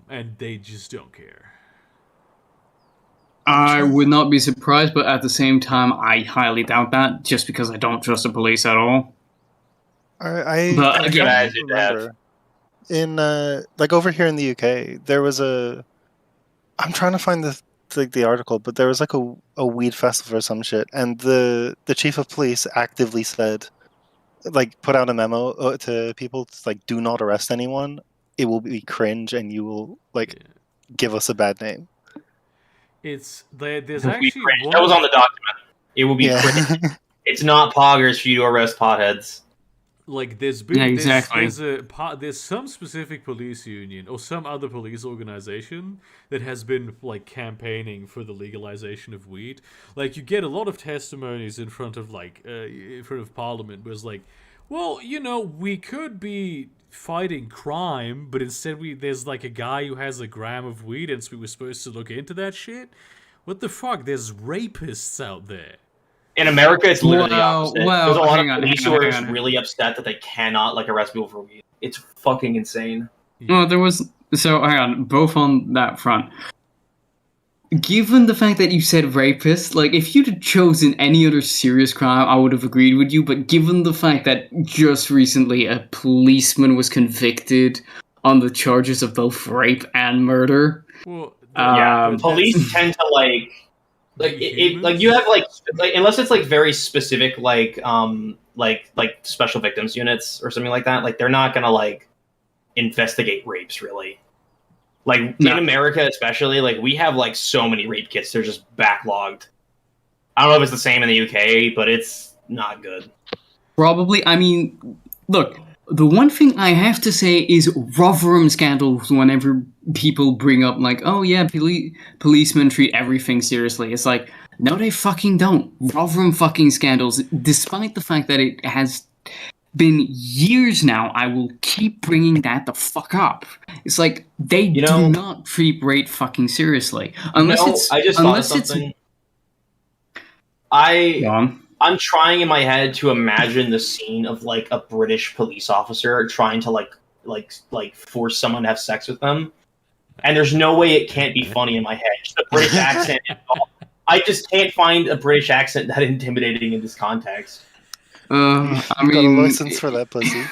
And they just don't care. I would not be surprised, but at the same time, I highly doubt that, just because I don't trust the police at all. I remember in like over here in the UK, there was I'm trying to find the article, but there was like a weed festival or some shit, and the chief of police actively said, like, put out a memo to people to, like, do not arrest anyone. It will be cringe, and you will give us a bad name. There's actually that was on the document. It will be cringe. It's not poggers for you to arrest potheads. Like there's been exactly. there's some specific police union or some other police organization that has been like campaigning for the legalization of weed. Like you get a lot of testimonies in front of in front of Parliament, where it's like, well, we could be fighting crime, but instead there's like a guy who has a gram of weed, and so we were supposed to look into that shit. What the fuck? There's rapists out there. In America, it's literally the opposite. Well, there's a lot of police who are just really upset that they cannot arrest people for weed. It's fucking insane. Well, there was hang on, both on that front. Given the fact that you said rapist, like if you'd have chosen any other serious crime, I would have agreed with you. But given the fact that just recently a policeman was convicted on the charges of both rape and murder, well, police tend to like you have like unless it's like very specific like special victims units or something like that, like they're not gonna like investigate rapes really. Like in America especially, like we have like so many rape kits, they're just backlogged. I don't know if it's the same in the UK, but it's not good. Probably. I mean, look, the one thing I have to say is Rotherham scandals. Whenever people bring up like, oh yeah, policemen treat everything seriously, it's like, no, they fucking don't. Rotherham fucking scandals, despite the fact that it has been years now, I will keep bringing that the fuck up. It's like they do not treat rape fucking seriously, unless I just thought of something. I'm trying in my head to imagine the scene of like a British police officer trying to like force someone to have sex with them, and there's no way it can't be funny in my head. Just a British accent. I just can't find a British accent that intimidating in this context. I mean, got a license for that pussy.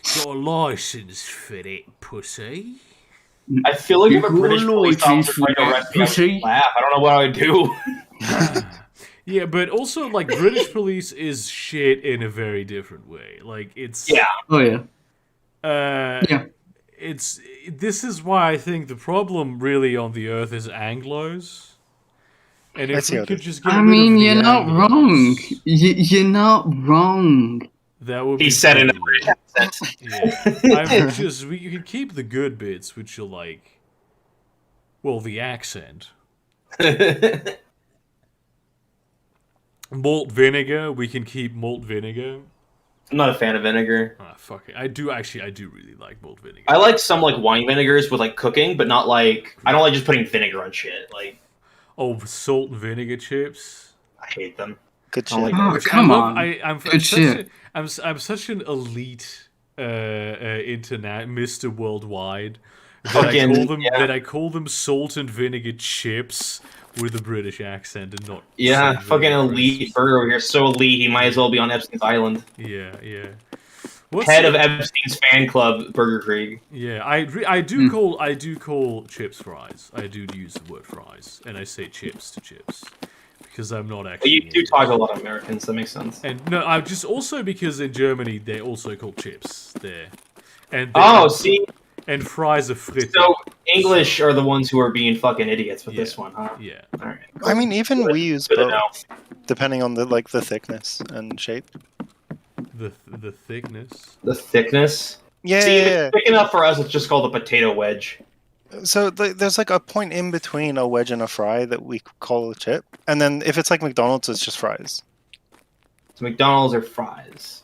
Got a license for that pussy. I feel like if a British police officer tried to arrest me, I would laugh. I don't know what I would do. Yeah, but also like British police is shit in a very different way. Like it's This is why I think the problem really on the Earth is Anglos. And if we could just get rid of the you're not Anglos, wrong. You're not wrong. That would he be said in a British accent. Yeah. We could keep the good bits, which are like, well, the accent. Malt vinegar, we can keep malt vinegar. I'm not a fan of vinegar. Ah, fuck it. I do really like malt vinegar. I like some like wine vinegars with like cooking, but not like I don't like just putting vinegar on shit. Like salt and vinegar chips. I hate them. Good shit. Come on. I'm such an elite internet Mr. Worldwide that I call them salt and vinegar chips with a British accent and not fucking elite burger. You're so elite, he might as well be on Epstein's Island. Yeah. Head of Epstein's fan club, Burger Krieg. Yeah, I do call chips fries. I do use the word fries, and I say chips to chips because I'm not actually. You do talk to a lot of Americans. That makes sense. And no, I just also because in Germany they also call chips there. And see. And fries are frites. So English are the ones who are being fucking idiots with this one, huh? Yeah. All right. I mean, even we use both, depending on the thickness and shape. The thickness. The thickness. Yeah. See, if it's thick enough for us, it's just called a potato wedge. So there's like a point in between a wedge and a fry that we call a chip, and then if it's like McDonald's, it's just fries. So McDonald's are fries.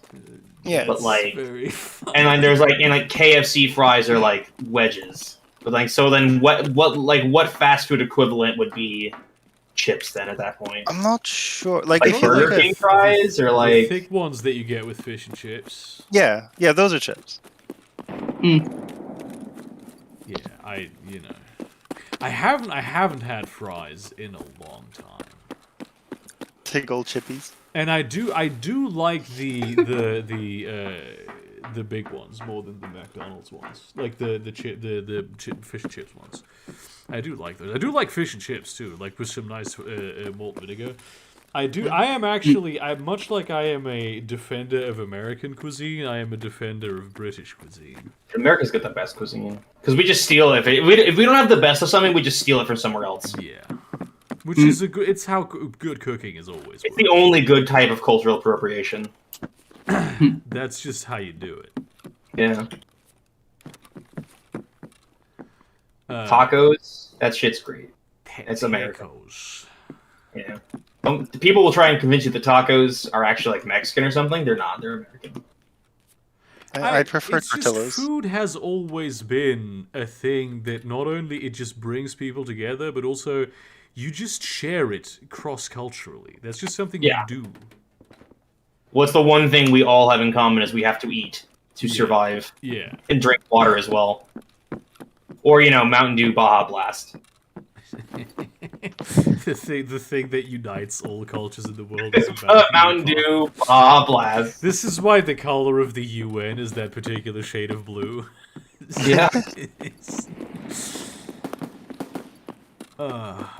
Yeah, but like, and then there's like, and like KFC fries are like wedges. But like, so then what fast food equivalent would be chips then at that point? I'm not sure. Like Burger King fries or like the thick ones that you get with fish and chips. Yeah, those are chips. Yeah, I haven't had fries in a long time. Thick old chippies. And I do like the big ones more than the McDonald's ones, like the fish and chips ones. I do like those. I do like fish and chips too, like with some nice malt vinegar. I am much like I am a defender of American cuisine. I am a defender of British cuisine. America's got the best cuisine because we just steal it. If we don't have the best of something, we just steal it from somewhere else. Yeah. Which is a good. It's how good cooking is always. It's the only good type of cultural appropriation. That's just how you do it. Yeah. Tacos. That shit's great. It's American. Tacos. Yeah. People will try and convince you that tacos are actually like Mexican or something. They're not. They're American. I prefer tortillas. Food has always been a thing that not only it just brings people together, but also you just share it cross-culturally. That's just something you do. What's the one thing we all have in common is we have to eat to survive. Yeah. And drink water as well. Or, Mountain Dew Baja Blast. the thing that unites all cultures in the world is Mountain Dew Baja Blast. This is why the color of the UN is that particular shade of blue. Yeah.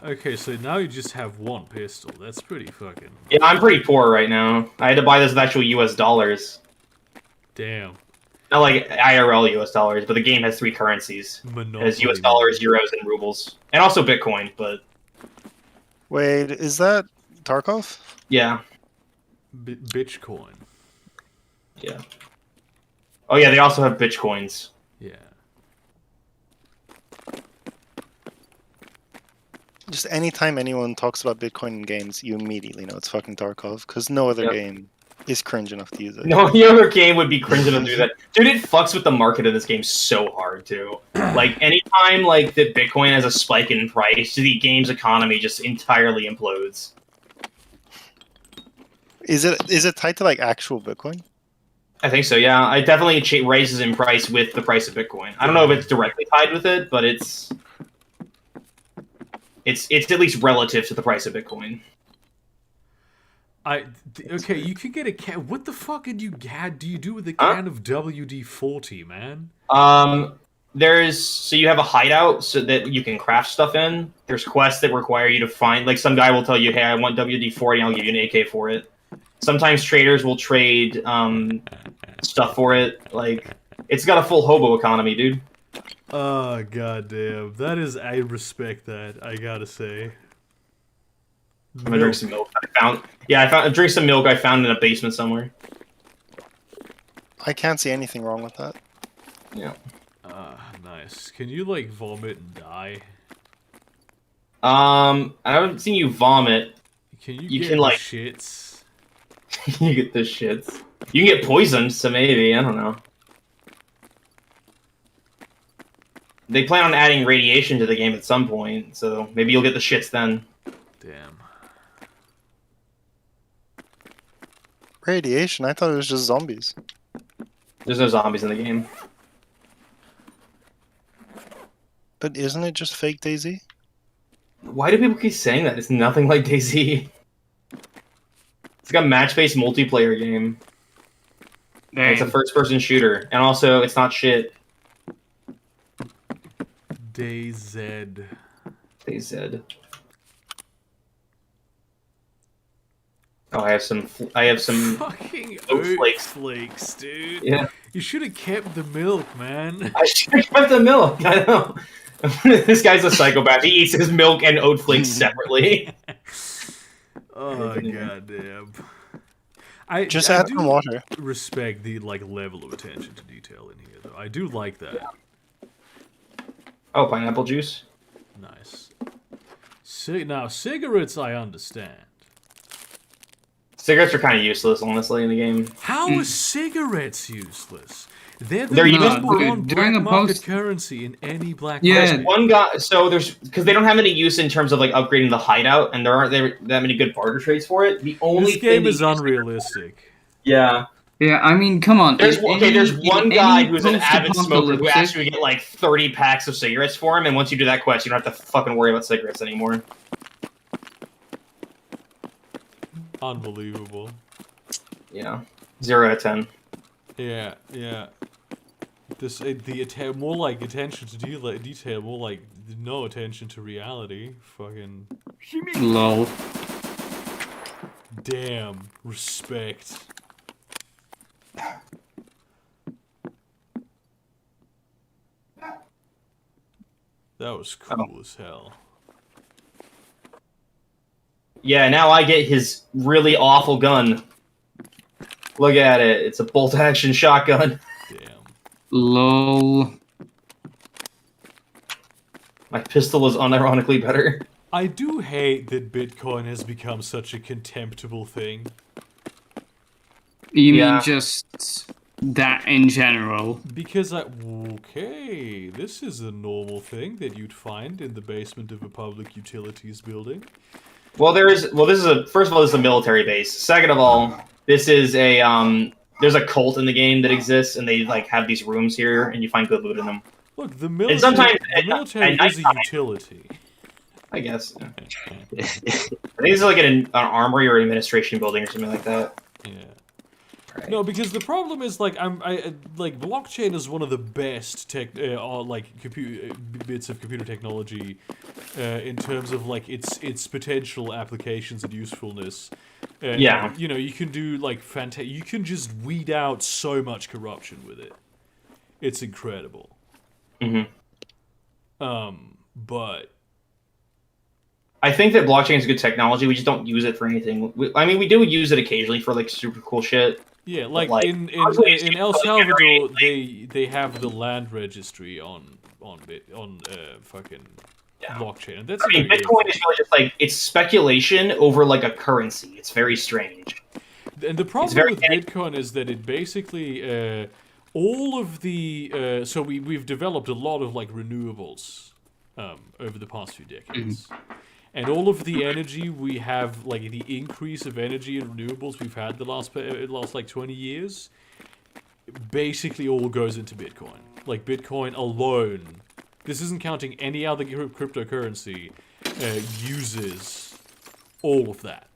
Okay, so now you just have one pistol. That's pretty fucking... Yeah, I'm pretty poor right now. I had to buy this with actual US dollars. Damn. Not like IRL US dollars, but the game has 3 currencies. It has US dollars, euros, and rubles. And also Bitcoin, but... Wait, is that Tarkov? Yeah. Bitcoin. Yeah. Oh yeah, they also have Bitcoins. Yeah. Just anytime anyone talks about Bitcoin in games, you immediately know it's fucking Tarkov, because no other game is cringe enough to use it. No other game would be cringe enough to do that. Dude, it fucks with the market of this game so hard, too. Like, anytime, that Bitcoin has a spike in price, the game's economy just entirely implodes. Is it tied to, actual Bitcoin? I think so, yeah. It definitely raises in price with the price of Bitcoin. I don't know if it's directly tied with it, but it's at least relative to the price of Bitcoin. Okay, you could get a can. What the fuck do you do with a can of WD-40, man? So you have a hideout so that you can craft stuff in. There's quests that require you to find, some guy will tell you, hey, I want WD-40, and I'll give you an AK for it. Sometimes traders will trade stuff for it. It's got a full hobo economy, dude. Oh, goddamn. I respect that, I gotta say. I'm gonna drink some milk. Drink some milk I found in a basement somewhere. I can't see anything wrong with that. Yeah. Nice. Can you, vomit and die? I haven't seen you vomit. Can you get the shits? You get the shits. You can get poisoned, so maybe, I don't know. They plan on adding radiation to the game at some point, so maybe you'll get the shits then. Damn. Radiation? I thought it was just zombies. There's no zombies in the game. But isn't it just fake DayZ? Why do people keep saying that? It's nothing like DayZ. It's like a match-based multiplayer game. It's a first-person shooter, and also it's not shit. DayZ. DayZ. Oh, I have some fucking oat flakes, dude. Yeah. You should have kept the milk, man. I should have kept the milk. I know. This guy's a psychopath. He eats his milk and oat flakes separately. Oh goddamn. I do some water. Respect the level of attention to detail in here, though. I do like that. Yeah. Oh, pineapple juice. Nice. Now cigarettes, I understand. Cigarettes are kind of useless, honestly, in the game. How are cigarettes useless? They're number one black market currency in any black market. There's one guy, because they don't have any use in terms of upgrading the hideout, and there aren't that many good barter trades for it. The only this game is unrealistic. Yeah. Yeah, I mean, come on. There's one guy who's an avid smoker who actually get 30 packs of cigarettes for him, and once you do that quest, you don't have to fucking worry about cigarettes anymore. Unbelievable. Yeah. 0 out of 10. Yeah. More like attention to detail, more like no attention to reality. Fucking lol. Damn. Respect. That was cool as hell. Yeah, now I get his really awful gun. Look at it. It's a bolt-action shotgun. Damn. Lol. My pistol is unironically better. I do hate that Bitcoin has become such a contemptible thing. You mean just that in general? Because okay, this is a normal thing that you'd find in the basement of a public utilities building. Well, this is a first of all, this is a military base. Second of all, this is a there's a cult in the game that exists, and they like have these rooms here, and you find good loot in them. Look, the military is a utility. I guess. Yeah. I think it's like an armory or an administration building or something like that. Yeah. Right. No, because the problem is like like blockchain is one of the best bits of computer technology in terms of like its potential applications and usefulness. Yeah. You know, you can do like you can just weed out so much corruption with it. It's incredible. Mm-hmm. But I think that blockchain is good technology. We just don't use it for anything. We do use it occasionally for like super cool shit. Yeah, like in El Salvador, they have the land registry on fucking blockchain. And that's Bitcoin is really just like it's speculation over like a currency. It's very strange. And the problem with Bitcoin is that it basically all of the so we've developed a lot of like renewables over the past few decades. And all of the energy we have, like the increase of energy in renewables we've had the last like 20 years, basically all goes into Bitcoin. Like Bitcoin alone, this isn't counting any other cryptocurrency, uses all of that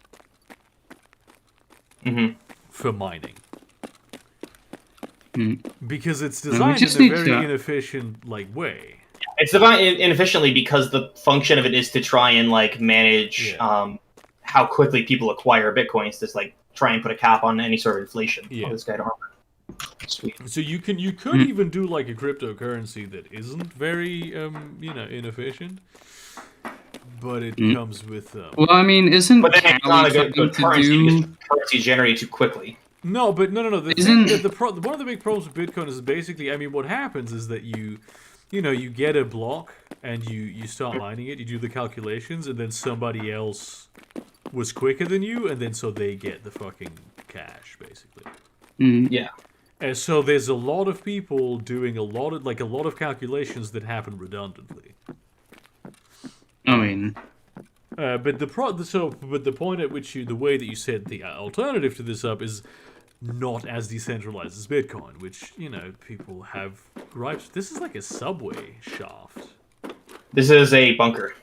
for mining. Because it's designed in a very inefficient like way. It's designed inefficiently because the function of it is to try and like manage how quickly people acquire bitcoins. To like try and put a cap on any sort of inflation. Yeah. This guy Sweet. So you could even do like a cryptocurrency that isn't very inefficient, but it comes with. Well, I mean, isn't but then it's not a good currency do... because currency is generated too quickly. No, but no. one of the big problems with Bitcoin is basically, I mean, what happens is that you get a block and you start mining it, you do the calculations, and then somebody else was quicker than you, and then so they get the fucking cash, basically. Yeah. And so there's a lot of people doing a lot of calculations that happen redundantly. I mean... but the point at which the way that you set the alternative to this up is not as decentralized as Bitcoin, which, people have gripes. This is like a subway shaft. This is a bunker.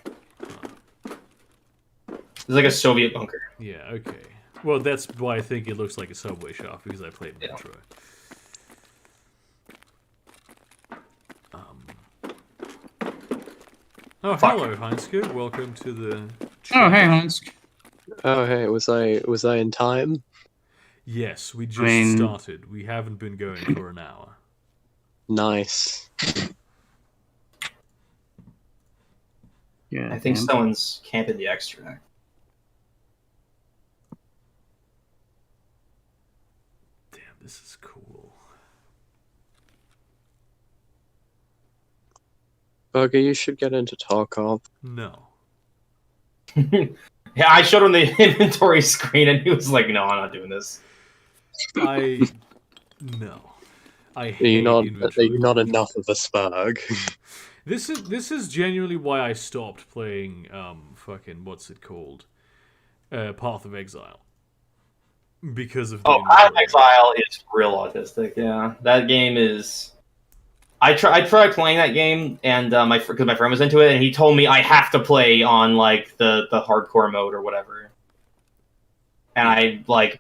It's like a Soviet bunker. Yeah, okay. Well, that's why I think it looks like a subway shaft, because I played Metro. Oh, hello, Heinzke. Welcome to the chat. Oh, hey, Heinzke. Oh, hey, was I in time? Yes, we just started. We haven't been going for an hour. Nice. Yeah, I think someone's camping the extract. Damn, this is cool. Bugger, you should get into Tarkov. No. Yeah, I showed him the inventory screen and he was like, "No, I'm not doing this." No. I hate You're not enough of a spurg. This is genuinely why I stopped playing what's it called? Path of Exile. Because of Path of Exile is real autistic, yeah. That game is I tried playing that game, and because my friend was into it, and he told me I have to play on like the hardcore mode or whatever. And I like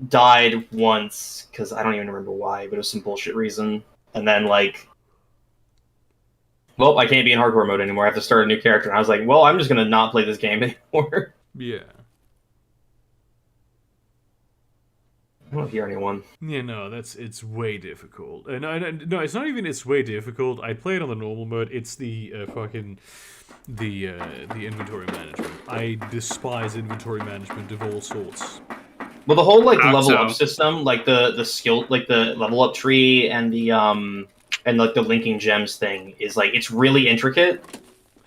died once because I don't even remember why, but it was some bullshit reason. And then like, well, I can't be in hardcore mode anymore. I have to start a new character. And I was like, well, I'm just gonna not play this game anymore. Yeah. I don't hear anyone. Yeah, no, it's way difficult. No, it's not even it's way difficult. I play it on the normal mode. It's the the inventory management. I despise inventory management of all sorts. Well, the whole like How level so? up system, like the skill, like the level up tree and the like the linking gems thing is like it's really intricate,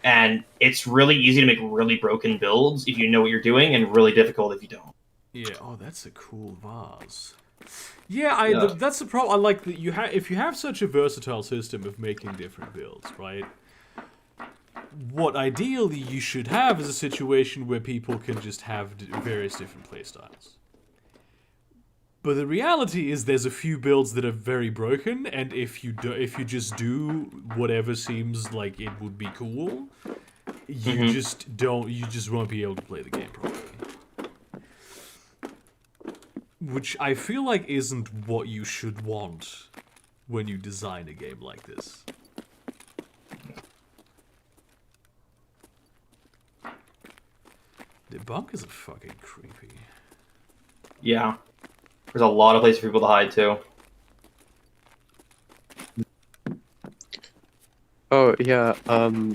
and it's really easy to make really broken builds if you know what you're doing, and really difficult if you don't. Yeah. Oh, that's a cool vase. Yeah, that's the problem. I like that you have if you have such a versatile system of making different builds, right? What ideally you should have is a situation where people can just have various different playstyles. But the reality is, there's a few builds that are very broken, and if you just do whatever seems like it would be cool, you just won't be able to play the game properly. Which I feel like isn't what you should want when you design a game like this. The bunkers are fucking creepy. Yeah, there's a lot of places for people to hide too. Oh yeah,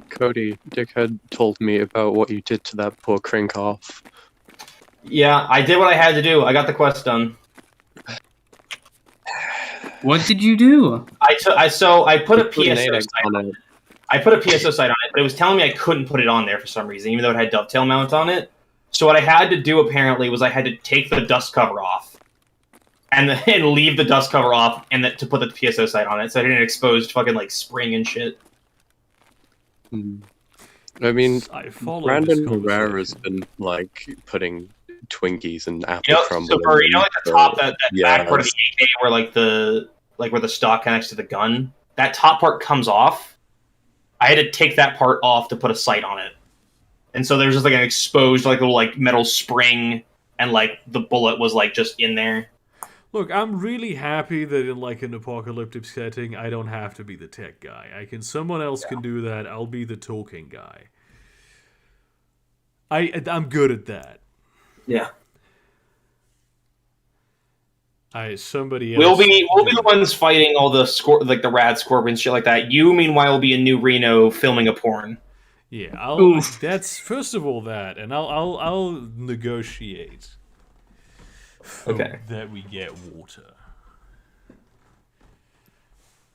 Cody, Dickhead told me about what you did to that poor Krinkhoff. Yeah, I did what I had to do. I got the quest done. What did you do? I put a Put an PSO 8x site on on it. it. I put a PSO site on it, but it was telling me I couldn't put it on there for some reason, even though it had dovetail mount on it. So what I had to do apparently was I had to take the dust cover off, and then leave the dust cover off, and to put the PSO site on it, so I didn't expose fucking like spring and shit. I mean, Brandon this Herrera's conversation. been like putting Twinkies and apple You know, crumble. so for, you know, like the top, that yeah, back part of the AK where where the stock connects to the gun, that top part comes off. I had to take that part off to put a sight on it, and so there's just like an exposed like little like metal spring, and like the bullet was like just in there. Look, I'm really happy that in like an apocalyptic setting, I don't have to be the tech guy. Someone else can do that. I'll be the talking guy. I'm good at that. Yeah. Somebody else. We'll be the ones fighting all the the rad scorpions, shit like that. You, meanwhile, will be in New Reno filming a porn. Yeah, that's first of all that, and I'll negotiate. Okay. That we get water.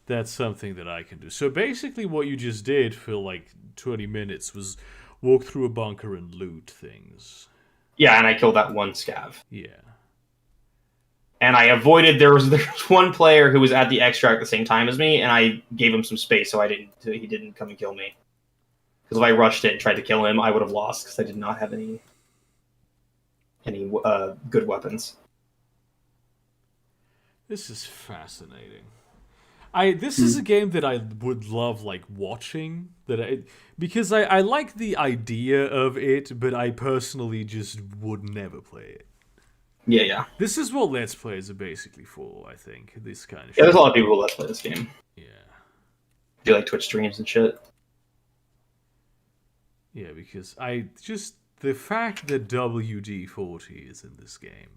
That's something that I can do. So basically, what you just did for like 20 minutes was walk through a bunker and loot things. Yeah, and I killed that one scav. Yeah. And I avoided there was one player who was at the extract at the same time as me, and I gave him some space so he didn't come and kill me. Because if I rushed it and tried to kill him, I would have lost because I did not have any good weapons. This is fascinating. This is a game that I would love like watching because I like the idea of it, but I personally just would never play it. Yeah. This is what Let's Plays are basically for, I think. This kind of shit. Yeah, there's a lot of people who Let's Play this game. Yeah. Do like Twitch streams and shit. Yeah, because the fact that WD-40 is in this game.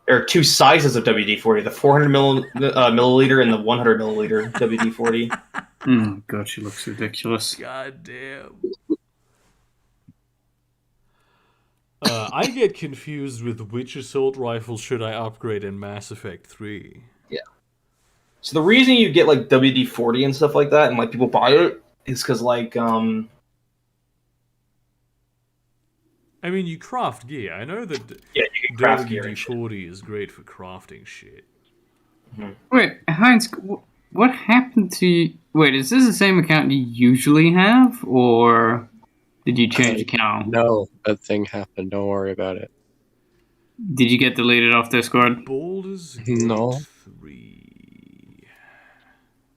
There are two sizes of WD-40, the 400 milliliter and the 100 milliliter WD-40. Oh god, she looks ridiculous. God damn. I get confused with which assault rifle should I upgrade in Mass Effect 3. Yeah. So the reason you get like WD-40 and stuff like that, and like people buy it, is because like I mean, you craft gear. I know that you can craft gear and WD-40 is great for crafting shit. Mm-hmm. Wait, Heinz, what happened to you? Wait, is this the same account you usually have, or did you change account? No, that thing happened. Don't worry about it. Did you get deleted off Discord? Baldur's Gate No. 3.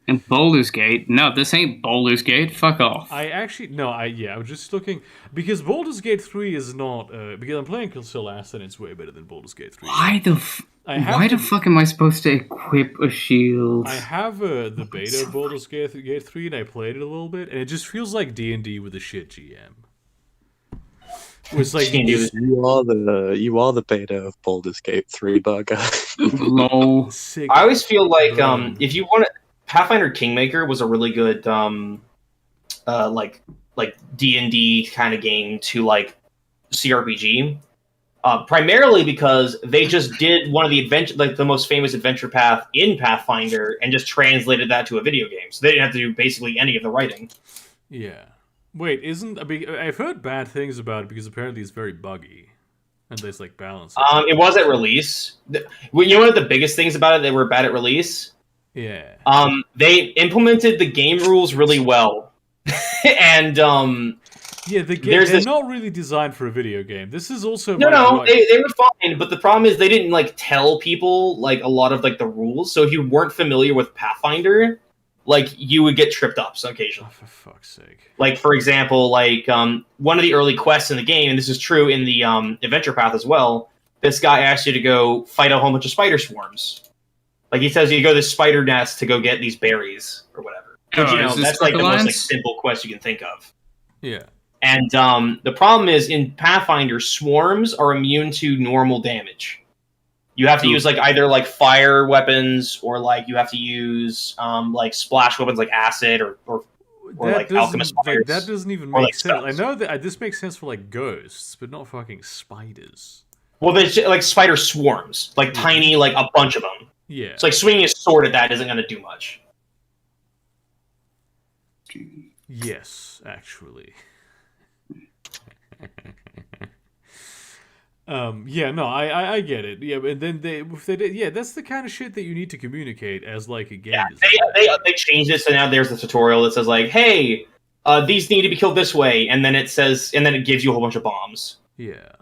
And Baldur's Gate? No, this ain't Baldur's Gate. Fuck off. I was just looking because Baldur's Gate 3 is not because I'm playing Kilsilast and it's way better than Baldur's Gate 3. Why the fuck am I supposed to equip a shield? I have the beta of Baldur's Gate 3 and I played it a little bit and it just feels like D&D with a shit GM. was like you are the beta of Baldur's Gate 3, Burger. Lol. sick. I always feel like Bro. if you want to, Pathfinder Kingmaker was a really good like D&D kind of game to like CRPG. Primarily because they just did one of the adventure, like the most famous adventure path in Pathfinder, and just translated that to a video game. So they didn't have to do basically any of the writing. Yeah. Wait, I've heard bad things about it because apparently it's very buggy, and there's like balance. It was at release. You know one of the biggest things about it that were bad at release? Yeah. They implemented the game rules really well, and yeah, they're not really designed for a video game. This is also they were fine, but the problem is they didn't like tell people like a lot of like the rules. So if you weren't familiar with Pathfinder, like you would get tripped up occasionally. Oh, for fuck's sake! Like for example, like one of the early quests in the game, and this is true in the adventure path as well. This guy asks you to go fight a whole bunch of spider swarms. Like he says you go to this spider nest to go get these berries or whatever. Which, that's like the most like simple quest you can think of. Yeah. And the problem is in Pathfinder, swarms are immune to normal damage. You have to use like either like fire weapons or like you have to use like splash weapons like acid or like alchemist fires. Like, that doesn't even make sense. I know that this makes sense for like ghosts, but not fucking spiders. Well, there's like spider swarms, like tiny, like a bunch of them. Yeah. It's like swinging a sword at that isn't going to do much. Yes, actually. Yeah, no, I get it. Yeah, and then that's the kind of shit that you need to communicate as like a game. Yeah, they changed it so now there's a tutorial that says like, hey, these need to be killed this way, and then it gives you a whole bunch of bombs. Yeah.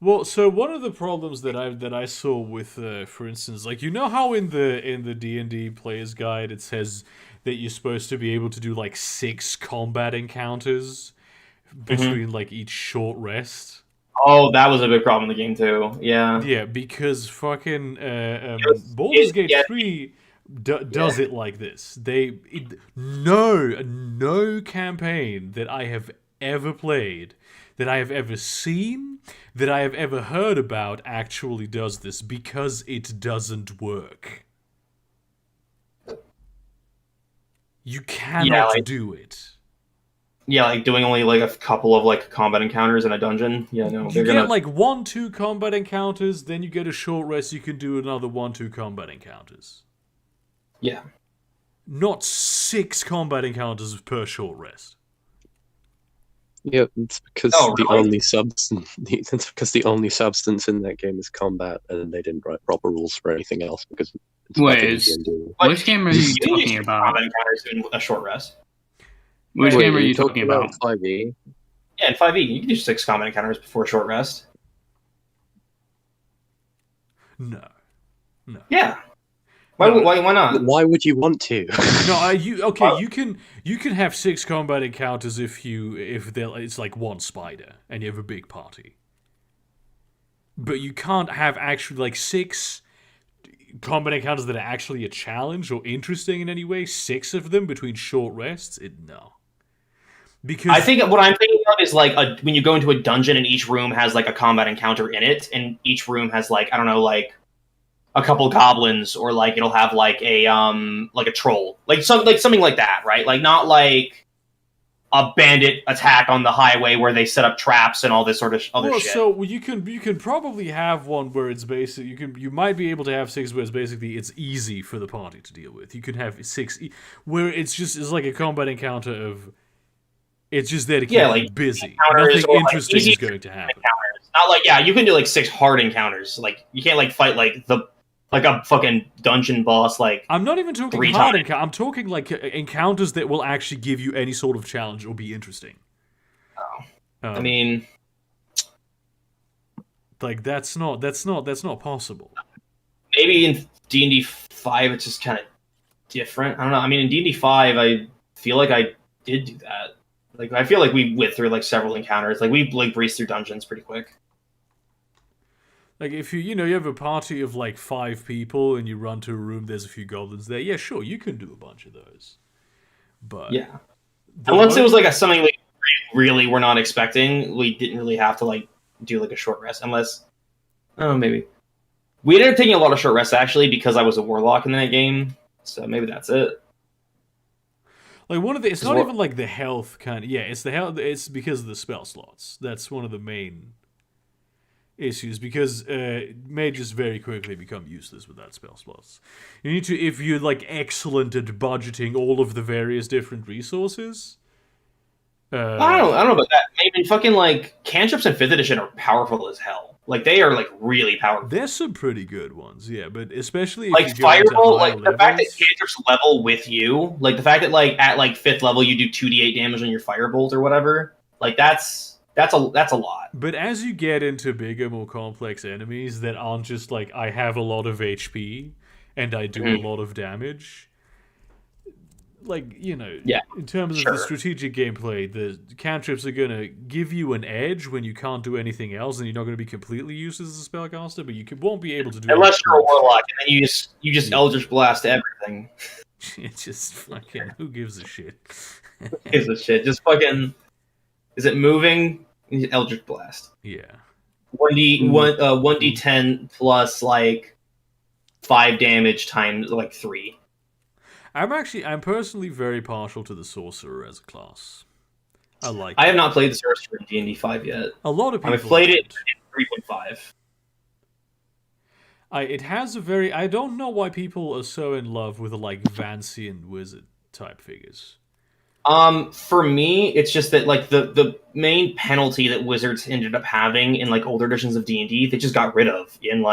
Well, so one of the problems that I saw with, for instance, like how in the D&D player's guide it says that you're supposed to be able to do like 6 combat encounters between like each short rest. Oh, that was a big problem in the game too. Yeah. Yeah, because fucking Baldur's Gate 3 does it like this. No campaign that I have ever played, that I have ever seen, that I have ever heard about actually does this because it doesn't work. You cannot do it. Yeah, like doing only like a couple of like combat encounters in a dungeon. Yeah, no, you get like 1-2 combat encounters, then you get a short rest. You can do another 1-2 combat encounters. Yeah, not 6 combat encounters per short rest. Yeah, it's because It's because the only substance in that game is combat, and they didn't write proper rules for anything else. Because which game are you talking about? Combat encounters in a short rest. Which game are you talking about? 5e. Yeah, in 5e, you can do 6 combat encounters before a short rest. No. Yeah. Why not? Why would you want to? No, you can have 6 combat encounters if it's like one spider and you have a big party. But you can't have actually like 6 combat encounters that are actually a challenge or interesting in any way. 6 of them between short rests. No. Because I think what I'm thinking of is like when you go into a dungeon and each room has like a combat encounter in it, and each room has like I don't know like a couple goblins, or like it'll have like a troll, like something like that, right? Like not like a bandit attack on the highway where they set up traps and all this sort of other shit. So you can probably have one where it's basic. You might be able to have 6 where it's easy for the party to deal with. You can have 6 where it's like a combat encounter of. It's just there to keep you busy. Nothing interesting is going to happen. Encounters. Not like you can do like 6 hard encounters. Like you can't like fight like a fucking dungeon boss. Like I'm not even talking hard encounters. I'm talking like encounters that will actually give you any sort of challenge or be interesting. Oh, I mean, like that's not possible. Maybe in D&D 5 it's just kind of different. I don't know. I mean, in D&D 5 I feel like I did do that. Like I feel like we went through like several encounters. Like we like breezed through dungeons pretty quick. Like if you have a party of like 5 people and you run to a room, there's a few goblins there. Yeah, sure, you can do a bunch of those. But unless it was like something like really were not expecting, we didn't really have to like do like a short rest unless, oh maybe we ended up taking a lot of short rests actually because I was a warlock in that game, so maybe that's it. Like one of the, it's not even like the health kind of, yeah, it's the health. It's because of the spell slots. That's one of the main issues because mages very quickly become useless without spell slots. You need to, if you're like excellent at budgeting all of the various different resources. I don't know about that. Maybe fucking like cantrips in 5th edition are powerful as hell. Like they are like really powerful. There's some pretty good ones, yeah, but especially if like you go Firebolt, like levels, the fact that cantrips level with you, like the fact that like at like 5th level you do 2d8 damage on your Firebolt or whatever, like that's a lot. But as you get into bigger, more complex enemies that aren't just like I have a lot of HP and I do a lot of damage. Like, you know, in terms of the strategic gameplay, the cantrips are going to give you an edge when you can't do anything else, and you're not going to be completely useless as a spellcaster, but you won't be able to do unless you're a warlock, and then you just Eldritch Blast everything. It's just fucking, who gives a shit? Who gives a shit? Just fucking, is it moving? Eldritch Blast. Yeah. 1d10 plus like 5 damage times like 3. I'm personally very partial to the sorcerer as a class. I have not played the sorcerer in D&D 5 yet. A lot of people I've played it in 3.5. It has a very, I don't know why people are so in love with like Vancian wizard type figures. For me, it's just that like the main penalty that wizards ended up having in like older editions of D&D, they just got rid of in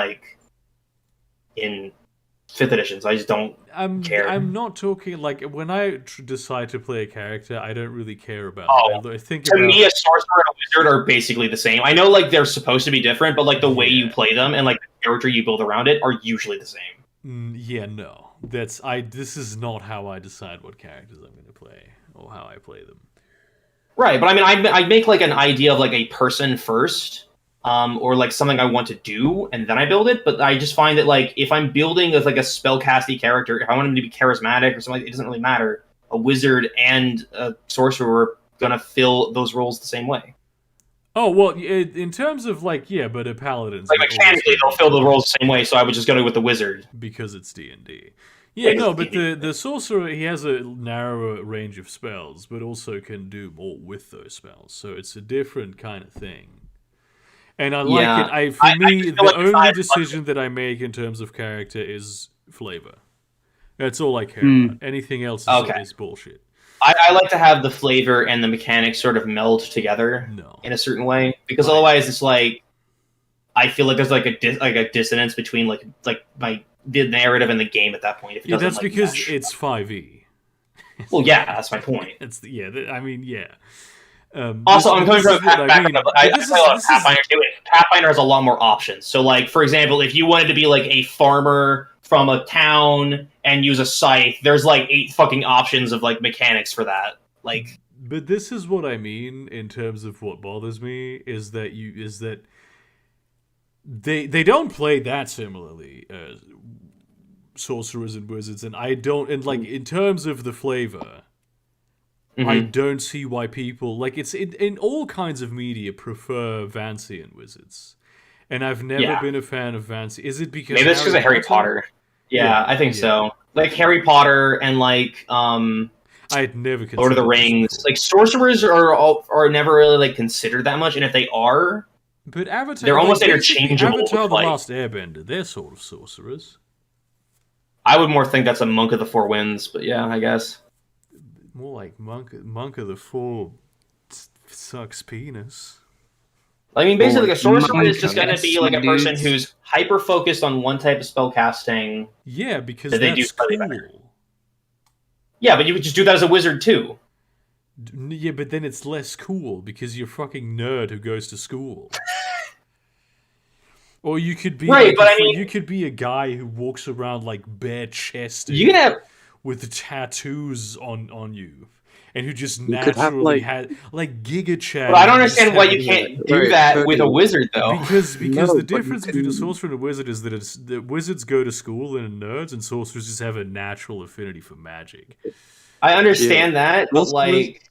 5th edition, so I just don't care. I'm not talking like when I decide to play a character, I don't really care about. Me, a sorcerer and a wizard are basically the same. I know like they're supposed to be different, but like the way you play them and like the character you build around it are usually the same. This is not how I decide what characters I'm going to play or how I play them. Right, but I mean, I make like an idea of like a person first. Or like something I want to do, and then I build it. But I just find that like if I'm building with like a spellcasty character, if I want him to be charismatic or something, it doesn't really matter. A wizard and a sorcerer are gonna fill those roles the same way. Oh well, in terms of like but a paladin's like mechanically they'll fill the roles the same way. So I would just go with the wizard because it's D&D. Yeah, no, but the sorcerer, he has a narrower range of spells, but also can do more with those spells. So it's a different kind of thing. And I like it. For me, the only decision that I make in terms of character is flavor. That's all I care about. Anything else is bullshit. I like to have the flavor and the mechanics sort of meld together in a certain way, because otherwise it's like I feel like there's like a dissonance between like the narrative and the game at that point. If it that's because it's 5e. Well, yeah, that's my point. Also, I'm coming from I play a lot of Pathfinder too. Pathfinder has a lot more options. So, like, for example, if you wanted to be like a farmer from a town and use a scythe, there's like 8 fucking options of like mechanics for that. Like, but this is what I mean in terms of what bothers me is that they don't play that similarly, sorcerers and wizards, and I don't. And like in terms of the flavor. I don't see why people like it's in all kinds of media prefer Vancian wizards, and I've never been a fan of Vancian. Is it because maybe it's because of Harry Potter? Yeah, I think so. Like Harry Potter and like I had never considered Lord of the Rings. Like sorcerers are never really like considered that much, and if they are, but Avatar, they're almost interchangeable. Avatar: The Last Airbender, they're sort of sorcerers. I would more think that's a Monk of the Four Winds, but yeah, I guess. More like Monk of the Four sucks penis. I mean, basically, like a sorcerer is just going to be like a person who's hyper focused on one type of spell casting. Yeah, because they do cool. Better. Yeah, but you would just do that as a wizard too. Yeah, but then it's less cool because you're a fucking nerd who goes to school. Or you could be you could be a guy who walks around like bare chested. You can have. With the tattoos on you, and who just naturally had like Giga Chad. But I don't understand why you can't do that with a wizard, though. Because the difference between a sorcerer and a wizard is that the wizards go to school and are nerds, and sorcerers just have a natural affinity for magic. I understand that, but like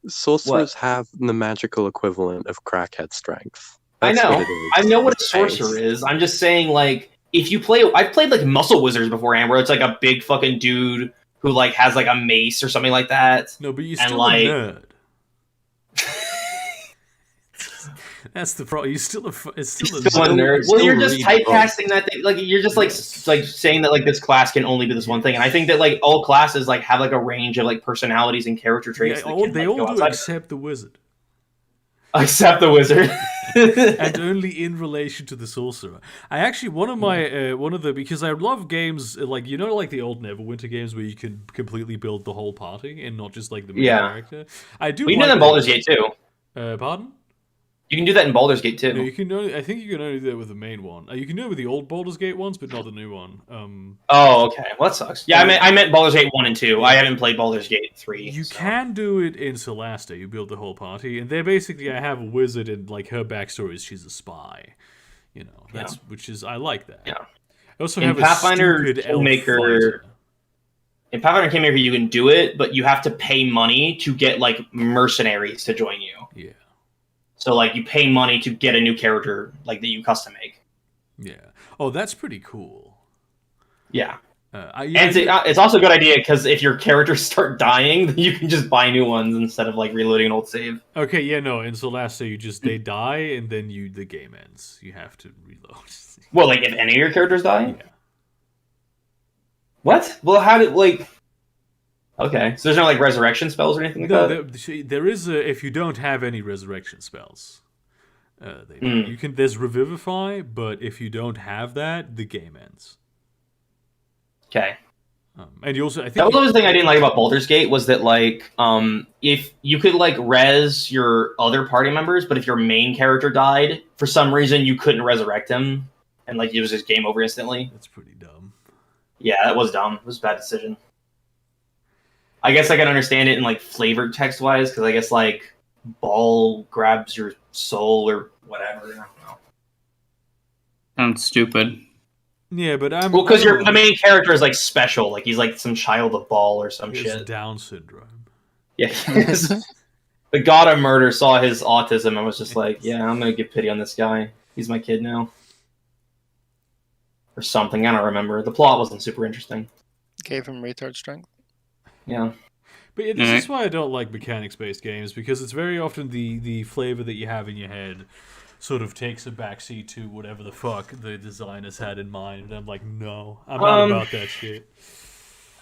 Sorcerers have the magical equivalent of crackhead strength. I That's know. what it is. I know what a sorcerer is. I'm just saying, like, if you play, I've played like Muscle Wizards beforehand, where it's like a big fucking dude who like has like a mace or something like that. No, but you're and, still like, a nerd. That's the problem. You're still a nerd. Well, you're just typecasting that thing. Like, you're just like saying that like this class can only be this one thing. And I think that like all classes like have like a range of like personalities and character traits. Yeah, they all do except the wizard. Except the wizard. And only in relation to the sorcerer. I actually because I love games like like the old Neverwinter games where you can completely build the whole party and not just like the main character. I do. We do that in Baldur's Gate too. Pardon? You can do that in Baldur's Gate too. No, you can. I think you can only do that with the main one. You can do it with the old Baldur's Gate ones, but not the new one. Oh, okay. Well, that sucks. Yeah, I meant Baldur's Gate 1 and 2. I haven't played Baldur's Gate 3. You can do it in Celeste. You build the whole party, and they're basically I have a wizard, and like her backstory is she's a spy. Which is I like that. Yeah. I also in have Pathfinder a stupid Kingmaker. In Pathfinder Kingmaker, you can do it, but you have to pay money to get like mercenaries to join you. Yeah. So, like, you pay money to get a new character, like, that you custom make. Yeah. Oh, that's pretty cool. Yeah. It's also a good idea, because if your characters start dying, then you can just buy new ones instead of, like, reloading an old save. Okay, yeah, no, in Celeste, they die, and then the game ends. You have to reload. Well, like, if any of your characters die? Yeah. What? Well, how did, like... Okay, so there's no like resurrection spells or anything like that? There is if you don't have any resurrection spells. You can. There's Revivify, but if you don't have that, the game ends. Okay. And you also, I think that was the other thing I didn't like about Baldur's Gate was that like if you could like res your other party members, but if your main character died for some reason, you couldn't resurrect him, and like it was just game over instantly. That's pretty dumb. Yeah, that was dumb. It was a bad decision. I guess I can understand it in like flavored text wise, because I guess like ball grabs your soul or whatever. I don't know. Sounds stupid. Yeah, but because the main character is like special, like he's like some child of ball or some shit. Down syndrome. Yeah, the god of murder saw his autism and was just like, yeah, I'm gonna give pity on this guy. He's my kid now, or something. I don't remember. The plot wasn't super interesting. Gave him retard strength. Yeah. But this is why I don't like mechanics-based games, because it's very often the flavor that you have in your head sort of takes a backseat to whatever the fuck the designers had in mind. And I'm like, no, I'm not about that shit.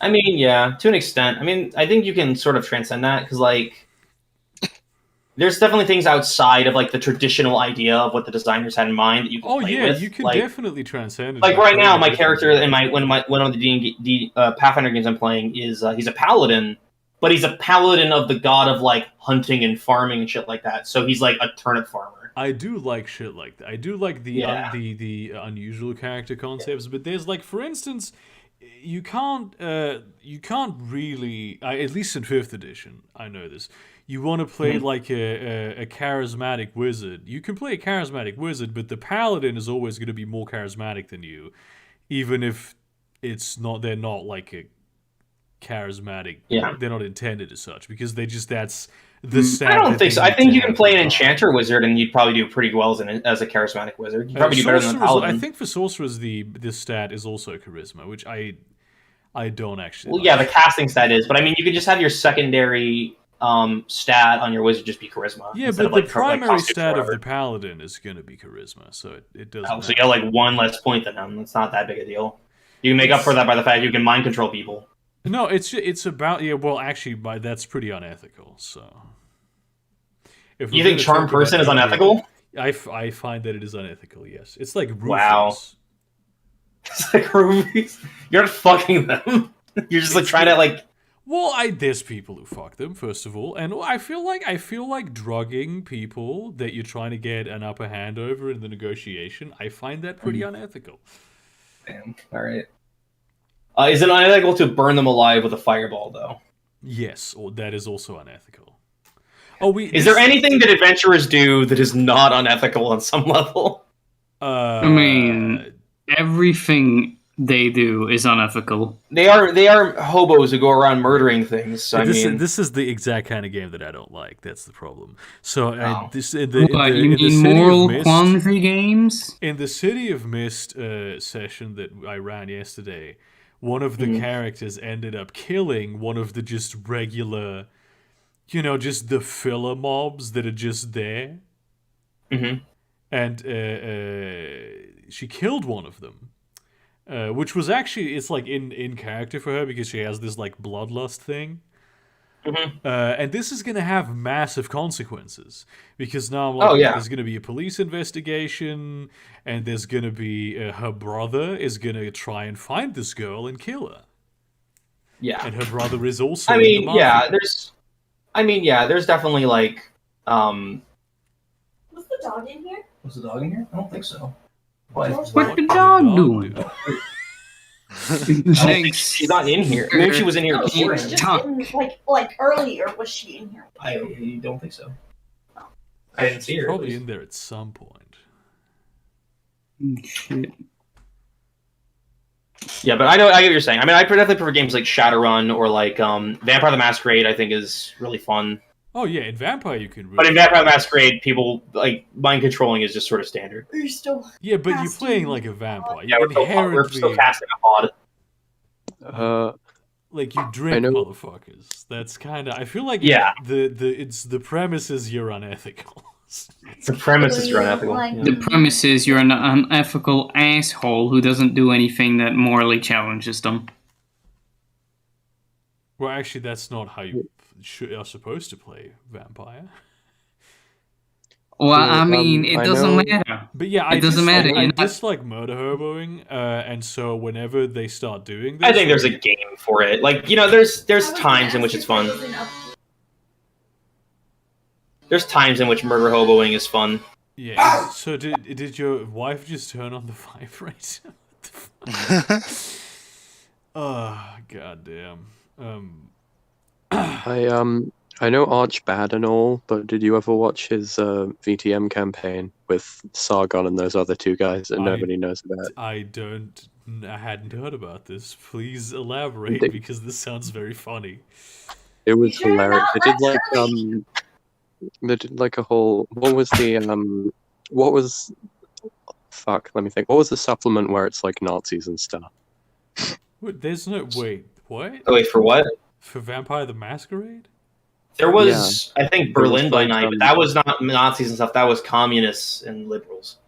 I mean, yeah, to an extent. I mean, I think you can sort of transcend that, because, like, there's definitely things outside of, like, the traditional idea of what the designers had in mind that you can play with. You can like, definitely transcend it. Like, right now, my character in one of the D&D Pathfinder games I'm playing is, he's a paladin, but he's a paladin of the god of, like, hunting and farming and shit like that. So he's, like, a turnip farmer. I do like shit like that. I do like the unusual character concepts, but there's, like, for instance, you can't really, at least in 5th edition, I know this, you want to play like a charismatic wizard. You can play a charismatic wizard, but the paladin is always going to be more charismatic than you, even if they're not like a charismatic. Yeah. They're not intended as such, because that's the stat. I don't think so. I think you can play an enchanter wizard and you'd probably do pretty well as a charismatic wizard. You'd probably do better than a paladin. I think for sorcerers this stat is also charisma, which I don't actually. Well, yeah, the casting stat is, but I mean, you could just have your secondary stat on your wizard just be charisma. Yeah, but the primary stat of the paladin is going to be charisma, so it doesn't. Oh, so you got like one less point than them. It's not that big a deal. You can make up for that by the fact you can mind control people. No, it's about well, actually, that's pretty unethical. So, if you think charm person is unethical, I find that it is unethical. Yes, it's like Rufus. Wow. It's like Rufus. You're not fucking them. You're just like trying to like. Well, there's people who fuck them, first of all, and I feel like drugging people that you're trying to get an upper hand over in the negotiation. I find that pretty unethical. Damn. All right. Is it unethical to burn them alive with a fireball, though? Yes, or that is also unethical. Is there anything that adventurers do that is not unethical on some level? I mean, everything they do is unethical. They are hobos who go around murdering things. So this is the exact kind of game that I don't like. That's the problem. So you mean moral quandary games? In the City of Mist session that I ran yesterday, one of the characters ended up killing one of the just regular, just the filler mobs that are just there. Mm-hmm. And she killed one of them. Which was actually, it's like in character for her because she has this like bloodlust thing. Mm-hmm. And this is going to have massive consequences because now I'm like, there's going to be a police investigation and there's going to be her brother is going to try and find this girl and kill her. Yeah. And her brother is also in the mafia. There's definitely like Was the dog in here? Was the dog in here? I don't think so. What's the dog doing? She's not in here. Maybe she was in here No, she before. was just in, like earlier. Was she in here? I don't think so. I didn't see her. Probably in there at some point. Shit. Yeah, but I get what you're saying. I mean, I definitely prefer games like Shadowrun or like Vampire the Masquerade. I think is really fun. Oh yeah, in Vampire you can. But in Vampire the Masquerade, people like mind controlling is just sort of standard. Are you still? Yeah, but you're playing like a vampire. Yeah, we're still casting a mod. Like you drink motherfuckers. That's kind of. I feel like the premise is you're unethical. The premise is you're unethical. The premise is you're an unethical asshole who doesn't do anything that morally challenges them. Well, actually, that's not how you are supposed to play vampire. Well, I mean, it doesn't matter. But yeah, it doesn't matter. I dislike murder hoboing, and so whenever they start doing this, I think there's a game for it. Like there's times in which it's fun. There's times in which murder hoboing is fun. Yeah. So did your wife just turn on the vibrator? Oh, goddamn. I know Arch bad and all, but did you ever watch his VTM campaign with Sargon and those other two guys that nobody knows about? I hadn't heard about this. Please elaborate because this sounds very funny. It was hilarious. They did like a whole. What was the Fuck. Let me think. What was the supplement where it's like Nazis and stuff? Wait. What? Oh, wait, for what? For Vampire the Masquerade? There was, I think, Berlin by Night, but that was not Nazis and stuff. That was communists and liberals.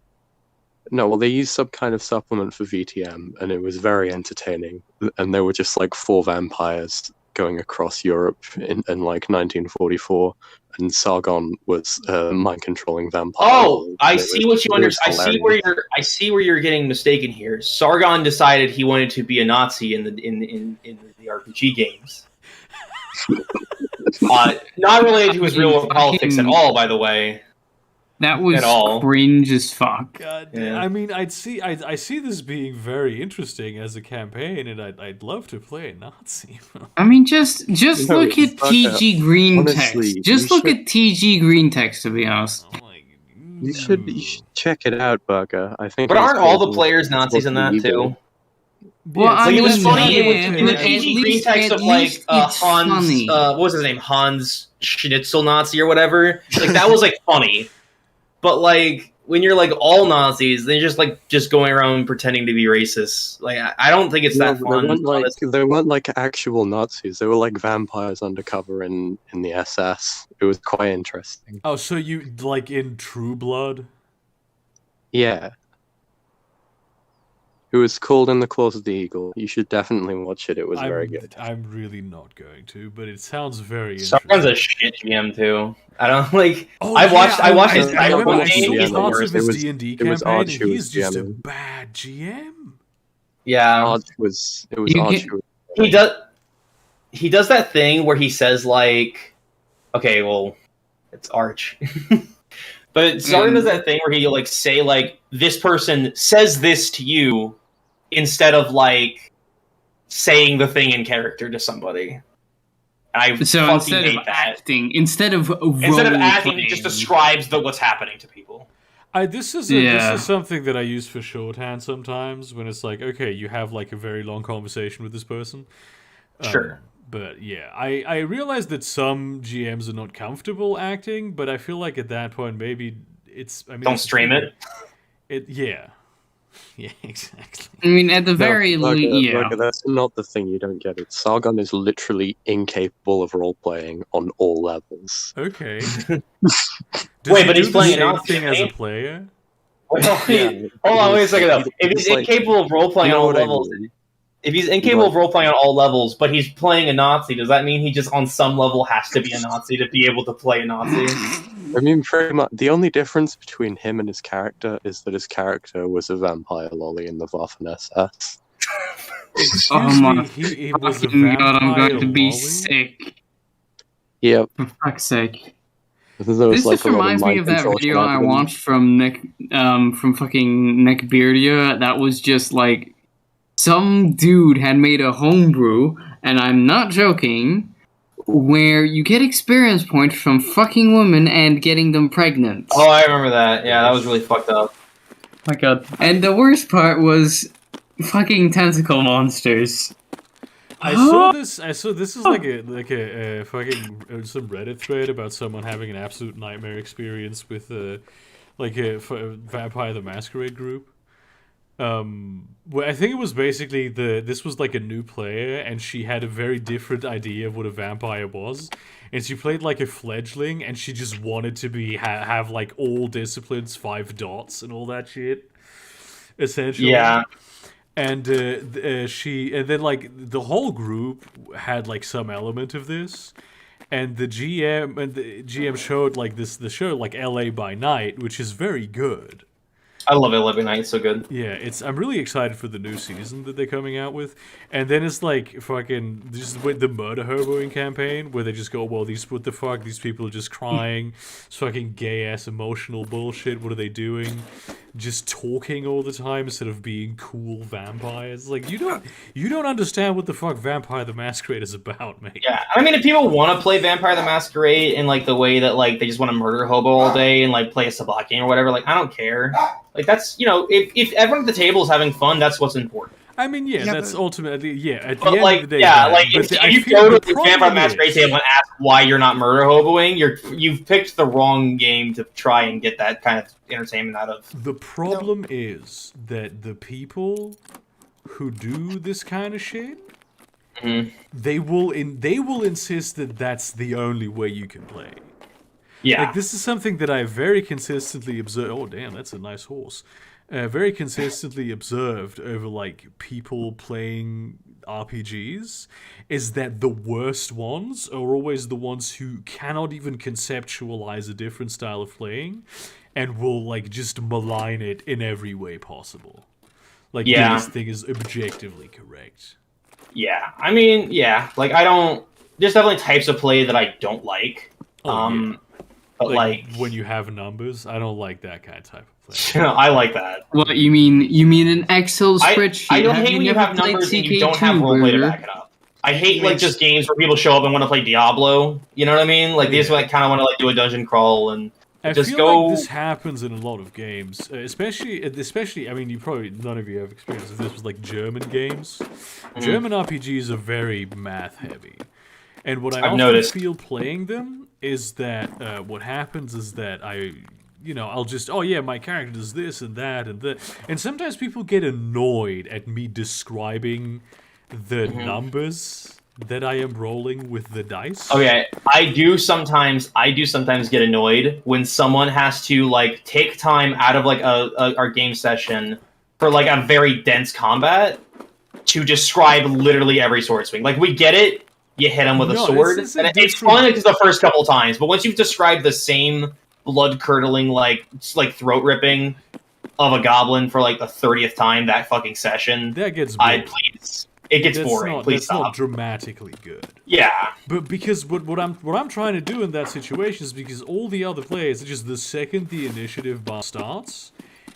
No, well, they used some kind of supplement for VTM, and it was very entertaining. And there were just like 4 vampires going across Europe in like 1944, and Sargon was mind controlling vampire. Oh, I see what you understand. I see where you're getting mistaken here. Sargon decided he wanted to be a Nazi in the RPG games. Not related to his real politics at all, by the way. That was cringe as fuck. God damn. Yeah. I mean, I see this being very interesting as a campaign, and I'd love to play a Nazi. I mean, just look at TG Green text. Just look at TG Green text, to be honest. You should check it out, Burger. I think. But aren't all the players Nazis in that too? Well, yeah, it was funny in the TG Green text of like Hans. What was his name? Hans Schnitzel Nazi or whatever. Like that was like funny. But like when you're like all Nazis, they're just going around pretending to be racist. Like I don't think it's that fun. They weren't like actual Nazis. They were like vampires undercover in the SS. It was quite interesting. Oh, so you like in True Blood? Yeah. It was called In the Claws of the Eagle. You should definitely watch it. It was very good. I'm really not going to, but it sounds very interesting. Someone's a shit GM too. I don't like. Oh, I watched his title game. He's parts of his D&D campaign, and he's just a bad GM. Yeah, Arch was. He does that thing where he says like, okay, well, it's Arch. But Sargon does that thing where he like say like this person says this to you instead of like saying the thing in character to somebody. So instead of acting, instead of acting, he just describes what's happening to people. This is something that I use for shorthand sometimes when it's like, okay, you have like a very long conversation with this person. Sure. But yeah, I realize that some GMs are not comfortable acting, but I feel like at that point maybe it's. I mean, Don't stream it. Yeah, exactly. I mean, at the very least, yeah. That's not the thing you don't get. It Sargon is literally incapable of role playing on all levels. Okay. Wait, but he's playing the same thing as a player. Hold on, wait a second though. If he's incapable of role playing on all levels, if he's incapable of role playing on all levels, but he's playing a Nazi, does that mean he just on some level has to be a Nazi to be able to play a Nazi? I mean, pretty much. The only difference between him and his character is that his character was a vampire lolly in the Waffen-SS. Excuse me, he was a vampire God, I'm going to be lolly? sick. Yep. For fuck's sake. This Just reminds me of that video I watched from fucking Neckbeardia. That was just like some dude had made a homebrew, and I'm not joking, where you get experience points from fucking women and getting them pregnant. Oh, I remember that. Yeah, that was really fucked up. My God. And the worst part was fucking tentacle monsters. I saw this is like a fucking some Reddit thread about someone having an absolute nightmare experience with like a Vampire the Masquerade group. Well, I think it was basically this was like a new player, and she had a very different idea of what a vampire was, and she played like a fledgling, and she just wanted to be have like all disciplines 5 dots and all that shit, essentially. Yeah. And then like the whole group had like some element of this, and the GM showed like the show like LA by Night, which is very good. I love it. Living Night, it's so good. Yeah, I'm really excited for the new season that they're coming out with, and then it's like fucking just with the murder hoboing campaign where they just go, well, what the fuck, these people are just crying, it's fucking gay ass emotional bullshit. What are they doing? Just talking all the time instead of being cool vampires. Like you don't understand what the fuck Vampire the Masquerade is about, mate. Yeah, I mean, if people want to play Vampire the Masquerade in like the way that like they just want to murder hobo all day and like play a Sabbat game or whatever, like I don't care. Like that's if everyone at the table is having fun, that's what's important. I mean, that's ultimately At the but end like, of the day, if you go to the Vampire the Masquerade table and ask why you're not murder hoboing, you've picked the wrong game to try and get that kind of entertainment out of. The problem is that the people who do this kind of shit, they will insist that that's the only way you can play. Yeah, like this is something that I very consistently observed. Oh damn, that's a nice horse. Very consistently observed over like people playing RPGs is that the worst ones are always the ones who cannot even conceptualize a different style of playing and will like just malign it in every way possible. Like this thing is objectively correct. Yeah, I mean, like I don't. There's definitely types of play that I don't like. But like when you have numbers, I don't like that kind of type of play. I like that. What you mean? You mean an Excel spreadsheet? I don't hate when you have numbers and you don't have roleplay to back it up. I hate like just games where people show up and want to play Diablo. You know what I mean? Like these like kind of want to like do a dungeon crawl and just go. Like this happens in a lot of games, especially. I mean, none of you have experience with this. Was like German games. German RPGs are very math heavy. And what I often feel playing them is that what happens is that I'll just, my character does this and that and that. And sometimes people get annoyed at me describing the numbers that I am rolling with the dice. Okay, I do sometimes get annoyed when someone has to like take time out of like our game session for like a very dense combat to describe literally every sword swing. Like we get it. You hit him with a sword, and it's fun because the first couple times. But once you've described the same blood-curdling, like throat ripping of a goblin for like the 30th time that fucking session, that gets boring. It gets boring. Please stop. That's not dramatically good. Yeah, but because what I'm trying to do in that situation is because all the other players, just the second the initiative bar starts,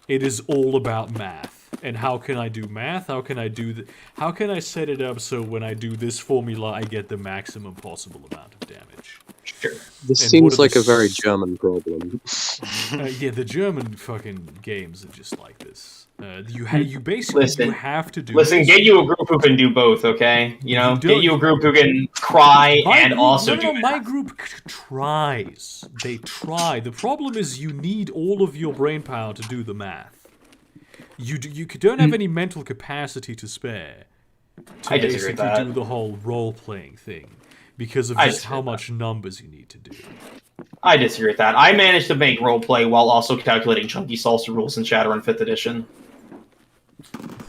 it is all about math. And how can I do math? How can I set it up so when I do this formula, I get the maximum possible amount of damage? Sure. This seems like a very German problem. Yeah, the German fucking games are just like this. You basically have to do. Listen, this. get you a group who can do both, okay? Get you a group who can cry and also do. My group tries. They try. The problem is you need all of your brain power to do the math. You don't have any mental capacity to spare to basically do the whole role-playing thing because of just how much numbers you need to do. I disagree with that. I managed to make roleplay while also calculating chunky salsa rules in Shadowrun 5th edition.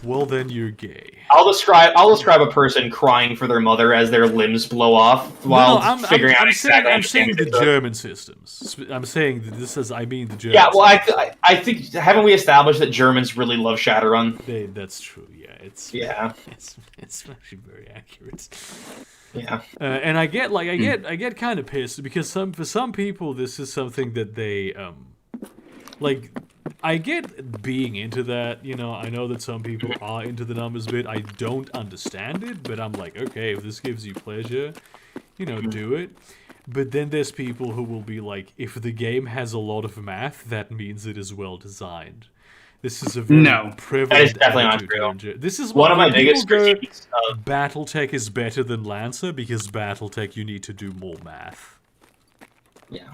Well, then you're gay. I'll describe a person crying for their mother as their limbs blow off while figuring out exactly. I'm saying the German systems. I'm saying that this is. I mean the German. Yeah, well, I think haven't we established that Germans really love Shadowrun? That's true. Yeah, it's actually very accurate. Yeah, and I get kind of pissed because for some people this is something that they like. I get being into that, I know that some people are into the numbers bit. I don't understand it, but I'm like, okay, if this gives you pleasure, do it. But then there's people who will be like, if the game has a lot of math, that means it is well designed. This is a very prevalent that is definitely not true. This is one of my biggest critiques of BattleTech is better than Lancer because BattleTech you need to do more math. Yeah.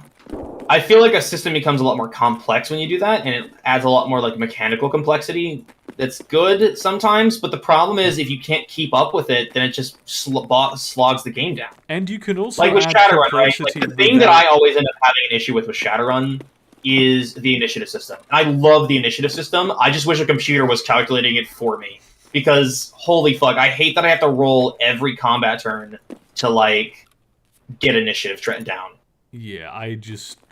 I feel like a system becomes a lot more complex when you do that, and it adds a lot more like mechanical complexity. That's good sometimes, but the problem is if you can't keep up with it, then it just slogs the game down. And you can also like with add Shadowrun, right? Like the thing that I always end up having an issue with Shadowrun is the initiative system. I love the initiative system. I just wish a computer was calculating it for me because holy fuck, I hate that I have to roll every combat turn to like get initiative down. Yeah,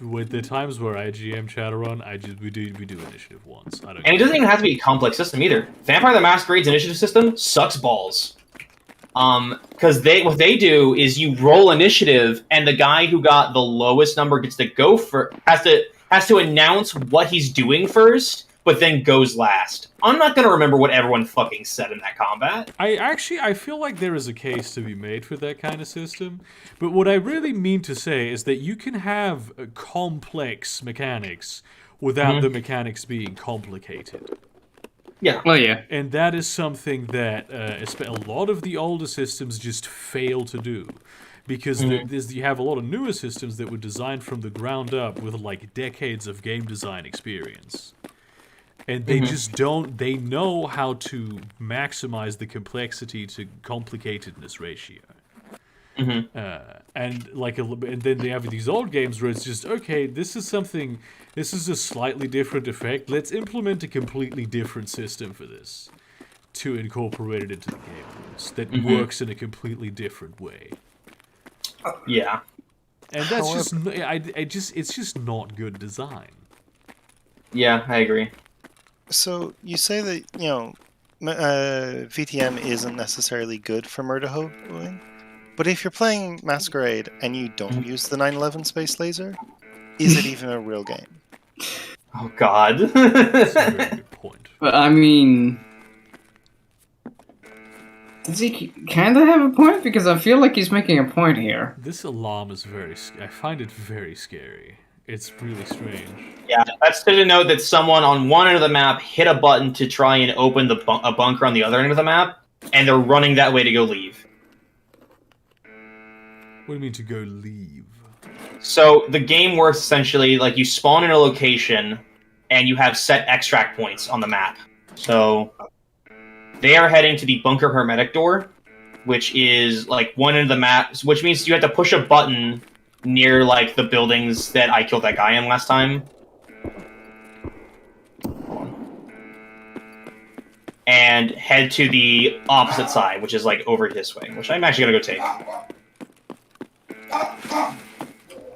with the times where I GM Shadowrun, we do initiative once. And it doesn't even have to be a complex system either. Vampire the Masquerade's initiative system sucks balls. Because what they do is you roll initiative, and the guy who got the lowest number gets to go has to announce what he's doing first, but then goes last. I'm not gonna remember what everyone fucking said in that combat. I feel like there is a case to be made for that kind of system, but what I really mean to say is that you can have complex mechanics without the mechanics being complicated. Yeah. Well, yeah. And that is something that a lot of the older systems just fail to do. Because you have a lot of newer systems that were designed from the ground up with like decades of game design experience. And they just they know how to maximize the complexity to complicatedness ratio. And then they have these old games where it's just, okay, this is a slightly different effect. Let's implement a completely different system for this to incorporate it into the game rules that works in a completely different way. Yeah. And that's it's just not good design. Yeah, I agree. So you say that, VTM isn't necessarily good for murder hobing, but if you're playing Masquerade and you don't use the 911 space laser, is it even a real game? Oh god. That's a very good point. But I mean, does he kind of have a point? Because I feel like he's making a point here. This alarm is I find it very scary. It's really strange. Yeah, that's to denote that someone on one end of the map hit a button to try and open a bunker on the other end of the map, and they're running that way to go leave. What do you mean to go leave? So the game works essentially like you spawn in a location, and you have set extract points on the map. So they are heading to the bunker hermetic door, which is like one end of the map, which means you have to push a button near like the buildings that I killed that guy in last time. And head to the opposite side, which is like over this way, which I'm actually gonna go take.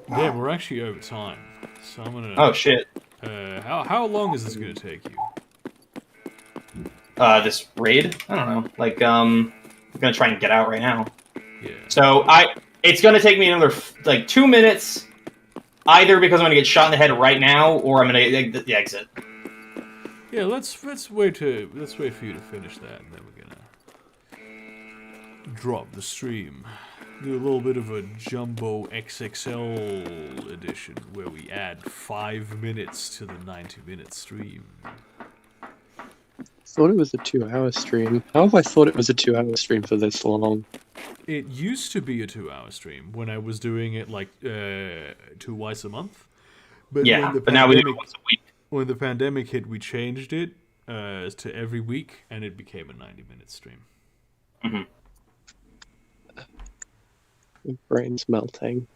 Yeah, we're actually over time. So I'm gonna Oh shit. How long is this gonna take you? This raid? I don't know. Like I'm gonna try and get out right now. Yeah. So it's going to take me another, 2 minutes, either because I'm going to get shot in the head right now, or I'm going to exit. Yeah, let's wait for you to finish that, and then we're gonna drop the stream. Do a little bit of a jumbo XXL edition where we add 5 minutes to the 90-minute stream. Thought it was a 2-hour stream. How have I thought it was a 2-hour stream for this long? It used to be a 2-hour stream when I was doing it like twice a month. But Yeah, but now we do it once a week. When the pandemic hit, we changed it to every week, and it became a 90-minute stream. Mm-hmm. My brain's melting.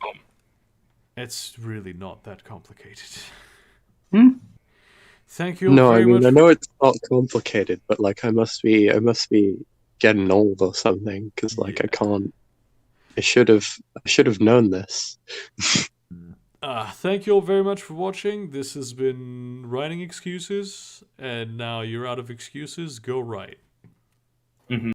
It's really not that complicated. Hmm? Thank you No, very I mean, much. I know it's not complicated, but like I must be getting old or something because like I can't. I should have known this. Thank you all very much for watching. This has been Writing Excuses, and now you're out of excuses. Go write. Mm-hmm.